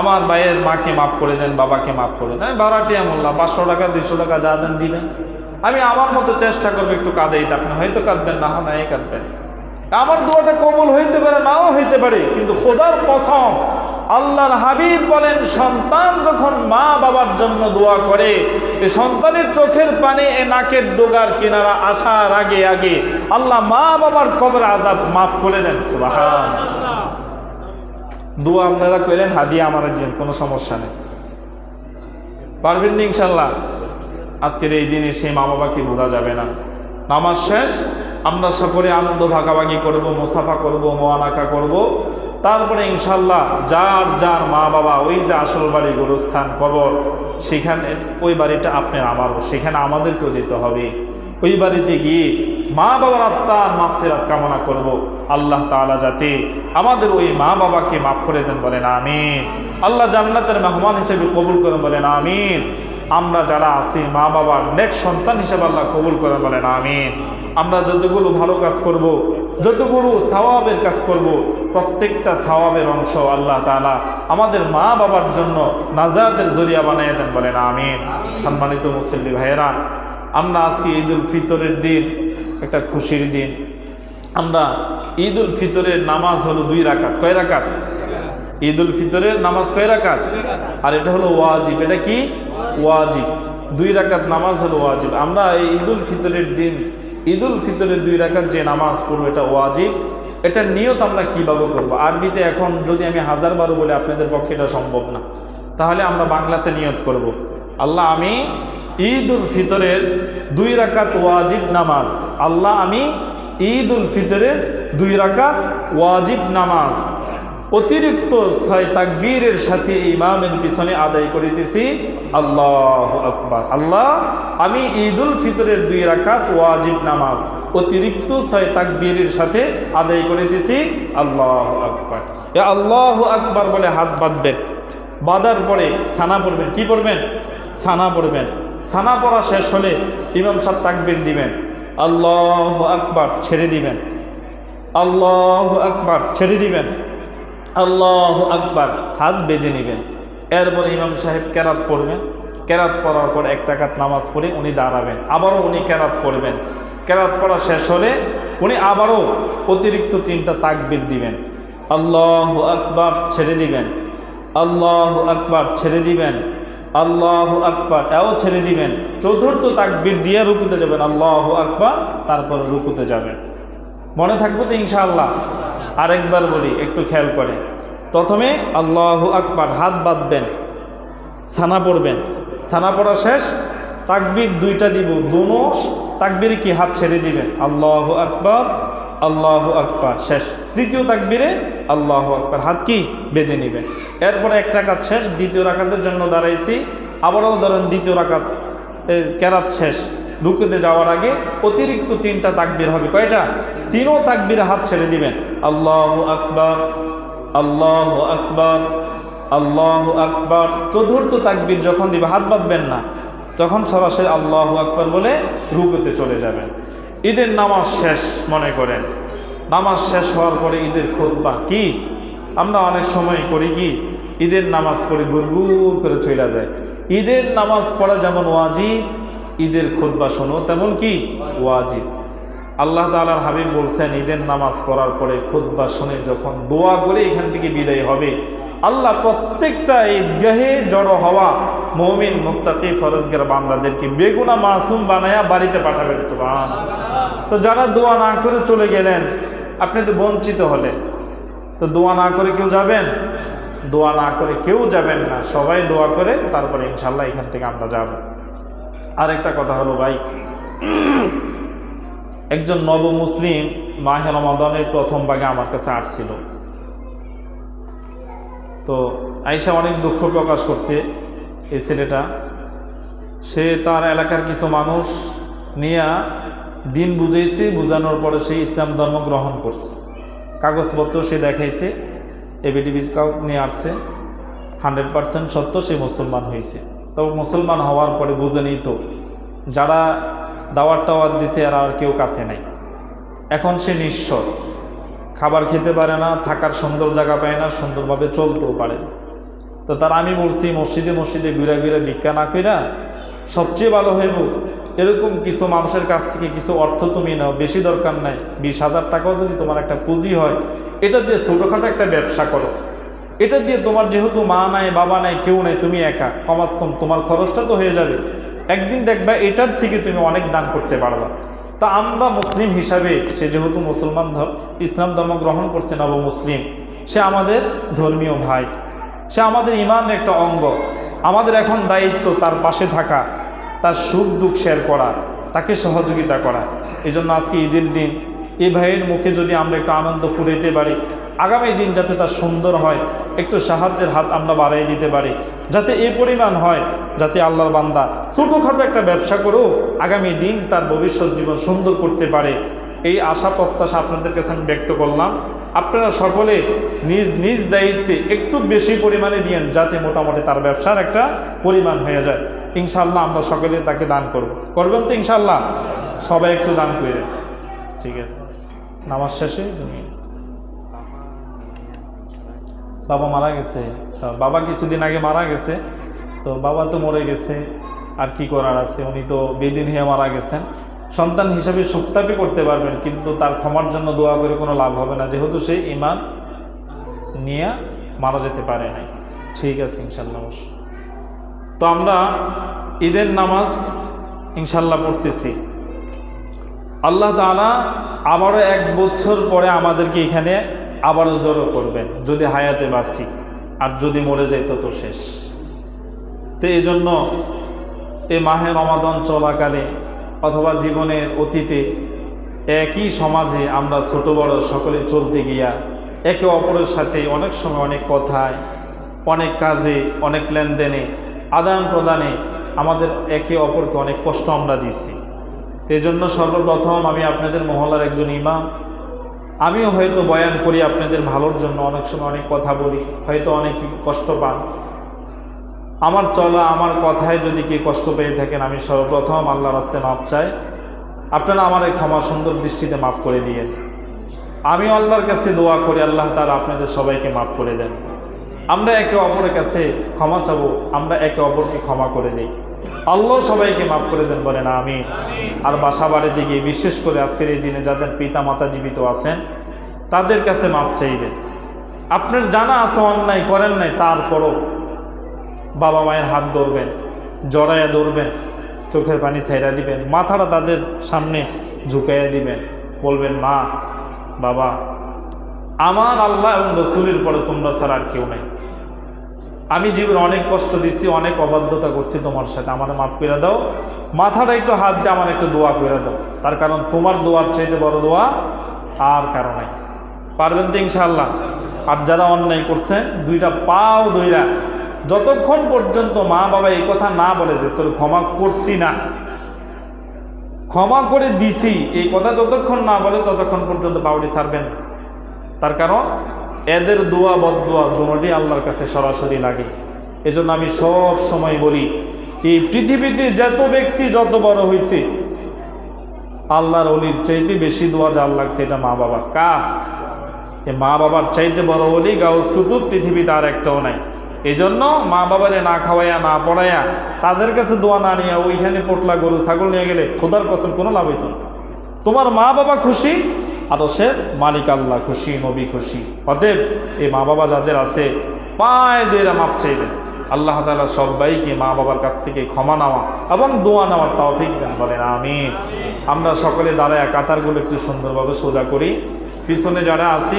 আমার ভাইয়ের মাকে মাফ করে দেন, বাবাকে মাফ করে দেন, আমি ভাড়াটিয়া মোল্লা, 500 টাকা 200 টাকা যা দেন দিবেন, আমি আমার মতো চেষ্টা করবো একটু কাঁদেই, আপনি হয়তো কাঁদবেন, না হয় নাই কাঁদবেন। আমার দোয়াটা কবুল হইতে পারে, নাও হইতে পারে, কিন্তু খোদার কসম আল্লাহর হাবিব বলেন, সন্তান যখন মা বাবার জন্য দোয়া করে, এই সন্তানের চোখের পানি এ নাকের ডোগার কিনারা আসার আগে আগে আল্লাহ মা বাবার কবর আযাব মাফ করে দেন। সুবহানাল্লাহ। দোয়া আপনারা কইলেন, হাদিয়া আমার দিন, কোনো সমস্যা নেই, পারবেন না ইনশাল্লাহ। আজকের এই দিনে সেই মা বাবাকে ভোলা যাবে না। নামাজ শেষ, আমরা সকলে আনন্দ ভাগাভাগি করব, মুসাফা করব, মোয়ানাকা করব, তারপরে ইনশাল্লাহ যার যার মা বাবা, ওই যে আসল বাড়ি গোরস্থান কবর, সেখানে ওই বাড়িটা আপনার আমারও, সেখানে আমাদেরকেও যেতে হবে। ওই বাড়িতে গিয়ে মা বাবার আত্মার মাগফিরাত কামনা করব। আল্লাহ তাআলা যাতে আমাদের ওই মা বাবাকে মাফ করে দেন, বলেন আমিন। আল্লাহ জান্নাতের মেহমান হিসেবে কবুল করেন, বলেন আমিন। আমরা যারা আছি মা বাবার নেক্সট সন্তান হিসেবে আল্লাহ কবুল করেন, বলেন আমিন। আমরা যতগুলো ভালো কাজ করব, যতগুলো সওয়াবের কাজ করব, প্রত্যেকটা সওয়াবের অংশ আল্লাহ তাআলা আমাদের মা বাবার জন্য নাজাতের জরিয়া বানিয়ে দেন, বলেন আমিন। সম্মানিত মুসল্লি ভাইয়েরা, আমরা আজকে ঈদুল ফিতরের দিন, একটা খুশির দিন। আমরা ঈদুল ফিতরের নামাজ হলো 2 রাকাত। কয় রাকাত? ঈদুল ফিতরের নামাজ কয় রাকাত? আর এটা হলো ওয়াজিব। এটা কি? ওয়াজিব। 2 রাকাত নামাজ হলো ওয়াজিব। আমরা এই ঈদুল ফিতরের দিন ঈদুল ফিতরের 2 রাকাত যে নামাজ পড়বো, এটা ওয়াজিব। এটার নিয়ত আমরা কীভাবে করব? আরবিতে এখন যদি আমি 1000 বার বলে আপনাদের পক্ষে এটা সম্ভব না, তাহলে আমরা বাংলাতে নিয়ত করব, আল্লাহ আমি ঈদুল ফিতরের 2 রাকাত ওয়াজিব নামাজ, আল্লাহ আমি ঈদুল ফিতরের 2 রাকাত ওয়াজিব নামাজ অতিরিক্ত 6 তাকবীরের সাথে ইমামের পিছনে আদায় করিতেছি। আল্লাহু আকবার। আল্লাহ আমি ঈদুল ফিতরের 2 রাকাত ওয়াজিব নামাজ অতিরিক্ত 6 তাকবীরের সাথে আদায় করিতেছি। আল্লাহু আকবার। এ আল্লাহু আকবার বলে হাত বাঁধবেন, বাঁধার পরে সানা পড়বেন। কি পড়বেন? সানা পড়বেন। সানা পড়া শেষ হলে ইমাম সাহেব তাকবীর দিবেন, আল্লাহু আকবার, ছেড়ে দিবেন, আল্লাহু আকবার, ছেড়ে দিবেন, আল্লাহু আকবার, হাত বেঁধে নেবেন। এরপরে ইমাম সাহেব কেরাত পড়বেন। কেরাত পড়ার পর 1 রাকাত নামাজ পড়ে উনি দাঁড়াবেন, আবারও উনি কেরাত পড়বেন। কেরাত পড়া শেষ হলে উনি আবারও অতিরিক্ত 3টা তাকবীর দিবেন, আল্লাহু আকবার, ছেড়ে দিবেন, আল্লাহু আকবার, ছেড়ে দিবেন, আল্লাহু আকবার, এও ছেড়ে দিবেন। 4র্থ তাকবীর দিয়ে রুকুতে যাবেন, আল্লাহু আকবার, তারপর রুকুতে যাবেন। মনে থাকবে তো ইনশাআল্লাহ? আরেকবার বলি, একটু খেয়াল করেন। প্রথমে আল্লাহু আকবার, হাত বাঁধবেন, সানা পড়বেন। সানা পড়া শেষ, তাকবীর 2টা দিব, দোনো তাকবীরে কি হাত ছেড়ে দিবেন, আল্লাহু আকবার, আল্লাহু আকবার, শেষ। 3য় তাকবীরে আল্লাহু আকবার, হাত কি বেঁধে নেবেন। এরপরে 1 রাকাত শেষ, 2য় রাকাতের জন্য দাঁড়াইছি, আবারও ধরেন 2য় রাকাত কেরাত শেষ, রুকুতে যাওয়ার আগে অতিরিক্ত 3টা তাকবীর হবে। কয়টা? 3ও তাকবীরে হাত ছেড়ে দিবেন, আল্লাহু আকবার, আল্লাহু আকবার, আল্লাহু আকবার, চতুর্থ তাকবীর যখন দিবে হাত বাঁধবেন না, তখন সরাসরি আল্লাহু আকবার বলে রুকুতে চলে যাবেন। ঈদের নামাজ শেষ মনে করেন, নামাজ শেষ হওয়ার পরে ঈদের খুতবা কি আমরা অনেক সময় করি কি, ঈদের নামাজ পড়ে গুড়গুড় করে চলে যায়। ঈদের নামাজ পড়া যেমন ওয়াজিব, ঈদের খুতবা শোনো তেমন কি ওয়াজিব। আল্লাহ তাআলার হাবিব বলছেন, ঈদের নামাজ পড়ার পরে খুতবা শুনে যখন দোয়া করে এখান থেকে বিদায় হবে, আল্লাহ প্রত্যেকটা ঈদগাহে জড়ো হওয়া মুমিন মুত্তাকি ফরজগার বান্দাদেরকে বেগুনা মাসুম বানায়া বাড়িতে পাঠাবেন। সুবহানাল্লাহ। তো যারা দোয়া না করে চলে গেলেন, আপনি তো বঞ্চিত হলেন। তো দোয়া না করে কেউ যাবেন? দোয়া না করে কেউ যাবেন না, সবাই দোয়া করে তারপরে ইনশাল্লাহ এখান থেকে আমরা যাব। আরেকটা কথা হলো ভাই, একজন নব মুসলিম মাহে রমাদানের প্রথম ভাগে আমার কাছে আসছিল। তো আয়েশা অনেক দুঃখ প্রকাশ করছে। এই ছেলেটা, সে তার এলাকার কিছু মানুষ নিয়ে দিন বুঝেছে, বুঝানোর পরে সে ইসলাম ধর্ম গ্রহণ করছে। কাগজপত্র সে দেখাইছে, এভিডেভিট কাগজ নিয়ে আসছে, 100% সত্য সে মুসলমান হয়েছে। তবে মুসলমান হওয়ার পরে বুঝে নিই তো যারা দাওয়াত টাওয়াত দিছে আর কেউ কাছে নাই। এখন সে নিঃস্ব, খাবার খেতে পারে না, থাকার সুন্দর জায়গা পায় না, সুন্দরভাবে চলতেও পারে না। তো তার আমি বলছি, মসজিদে মসজিদে ঘুরে ঘুরে ভিক্ষা না কইরা সবচেয়ে ভালো হইব এরকম কিছু মানুষের কাছ থেকে কিছু অর্থ তুমি নাও, বেশি দরকার নাই, 20,000 টাকাও যদি তোমার একটা পুঁজি হয়, এটা দিয়ে ছোটোখাটো একটা ব্যবসা করো। এটা দিয়ে তোমার যেহেতু মা নাই, বাবা নাই, কেউ নাই, তুমি একা, কমাস কম তোমার খরচটা তো হয়ে যাবে। একদিন দেখবা এটার থেকে তুমি অনেক দান করতে পারবা। তা আমরা মুসলিম হিসাবে, সে যেহেতু মুসলমান ইসলাম ধর্ম গ্রহণ করছে, নব মুসলিম, সে আমাদের ধর্মীয় ভাই, সে আমাদের ইমানের একটা অঙ্গ। আমাদের এখন দায়িত্ব তার পাশে থাকা, তার সুখ দুঃখ শেয়ার করা, তাকে সহযোগিতা করা। এই জন্য আজকে ঈদের দিন এই ভাইয়ের মুখে যদি আমরা একটু আনন্দ ফুটাইতে পারি, আগামী দিন যাতে তার সুন্দর হয়, একটু সাহায্যের হাত আমরা বাড়িয়ে দিতে পারি, যাতে এই পরিমাণ হয়, যাতে আল্লাহর বান্দা ছোটোখাটো একটা ব্যবসা করেও আগামী দিন তার ভবিষ্যৎ জীবন সুন্দর করতে পারে। এই আশা প্রত্যাশা আপনাদের কাছে আমি ব্যক্ত করলাম। আপনারা সকলে নিজ নিজ দায়িত্বে একটু বেশি পরিমাণে দিয়েন, যাতে মোটামুটি তার ব্যবসার একটা পরিমাণ হয়ে যায়। ইনশাল্লাহ আমরা সকলে তাকে দান করবেন তো ইনশাল্লাহ? সবাই একটু দান করে, ঠিক আছে? নামাজ শেষে তুমি বাবা মারা গেছে, বাবা কিছুদিন আগে মারা গেছে। তো বাবা তো মরে গেছে, আর কি করার আছে, উনি তো বেদিন হয়ে মারা গেছেন। সন্তান হিসাবে সুক্তাপি করতে পারবেন, কিন্তু তার ক্ষমার জন্য দোয়া করে কোনো লাভ হবে না, যেহেতু সে ঈমান নিয়ে মারা যেতে পারে নাই। ঠিক আছে ইনশাল্লাহ। তো আমরা ঈদের নামাজ ইনশাল্লাহ পড়তেছি। আল্লাহ তাআলা আবারও 1 বছর পরে আমাদেরকে এখানে আবারও জড়ো করবেন, যদি হায়াতে বাঁচি, আর যদি মরে যাই তো শেষ। তো এই জন্য এই মাহে রমাদান চলাকালে অথবা জীবনের অতীতে একই সমাজে আমরা ছোট বড় সকলে চলতে গিয়া একে অপরের সাথে অনেক সময় অনেক কথায়, অনেক কাজে, অনেক লেনদেনে, আদান প্রদানে আমাদের একে অপরকে অনেক কষ্ট আমরা দিচ্ছি। এই জন্য সর্বপ্রথম আমি আপনাদের মহল্লার একজন ইমাম, আমিও হয়তো বয়ান করি আপনাদের ভালোর জন্য, অনেক সময় অনেক কথা বলি, হয়তো অনেকেই কষ্ট পান। আমার চলা, আমার কথায় যদি কেউ কষ্ট পেয়ে থাকেন, আমি সর্বপ্রথম আল্লাহর রাস্তায় মাপ চাই। আপনারা আমার এই ক্ষমা সুন্দর দৃষ্টিতে মাফ করে দিয়েন। আমি আল্লাহর কাছে দোয়া করি, আল্লাহ তাআলা আপনাদের সবাইকে মাফ করে দেন। আমরা একে অপরের কাছে ক্ষমা চাবো, আমরা একে অপরকে ক্ষমা করে দিই। আল্লাহ সবাইকে মাফ করে দেন, বলেন আমিন। আর বাসা বাড়িতে গিয়ে বিশেষ করে আজকের এই দিনে যাদের পিতা মাতা জীবিত আছেন, তাদের কাছে মাফ চাইবেন। আপনার জানা আছে অন্যায় করেন নাই, তারপরও বাবা মায়ের হাত ধরবেন, জড়াইয়া ধরবেন, চোখের পানি ছাইরা দিবেন, মাথাটা তাদের সামনে ঝুঁকাইয়া দিবেন, বলবেন মা বাবা, আমার আল্লাহ এবং রসুলের পরে তোমরা ছাড়া আর কেউ নাই। আমি জীবনে অনেক কষ্ট দিছি, অনেক অবাধ্যতা করছি তোমার সাথে, আমার মাফ করে দাও। মাথাটা একটু হাত দিয়ে আমার একটু দোয়া করে দাও, তার কারণ তোমার দোয়ার চাইতে বড় দোয়া আর কারো নাই। পারবেন তো ইনশাআল্লাহ? আর যারা অন্যায় করছেন, 2টা পাও ধইরা যতক্ষণ পর্যন্ত মা বাবা এই কথা না বলে যে তোর ক্ষমা করছি না, ক্ষমা করে দিছি, এই কথা যতক্ষণ না বলে ততক্ষণ পর্যন্ত পাউডি ছাড়বেন। তার কারণ এদের দোয়া বদদোয়া দুটোই আল্লাহর কাছে সরাসরি লাগে। এজন্য আমি সব সময় বলি, এই পৃথিবীতে যত ব্যক্তি যত বড় হয়েছে, আল্লাহর ওলির চাইতে বেশি দোয়া যার লাগছে এটা মা বাবার। কার? এ মা বাবার চাইতে বড় ওলি গাউস কুতুব পৃথিবীতে আর একটাও নাই। এই জন্য মা বাবারে না খাওয়াইয়া না পড়াইয়া তাদের কাছে দোয়া না নিয়ে ওইখানে পোটলা গরু ছাগল নিয়ে গেলে খোদার কসম কোনো লাভ হইত না। তোমার মা বাবা খুশি, আরশের মালিক আল্লাহ খুশি, নবী খুশি। অতএব এই মা বাবা যাদের আছে পায়ে দিয়ে মাপ চাইবেন। আল্লাহ তাআলা সবাইকে মা বাবার কাছ থেকে ক্ষমা নেওয়া এবং দোয়া নেওয়ার তৌফিক দেন, বলেন আমিন। আমরা সকলে দাঁড়ায় কাতারগুলো একটু সুন্দরভাবে সোজা করি। পিছনে যারা আছি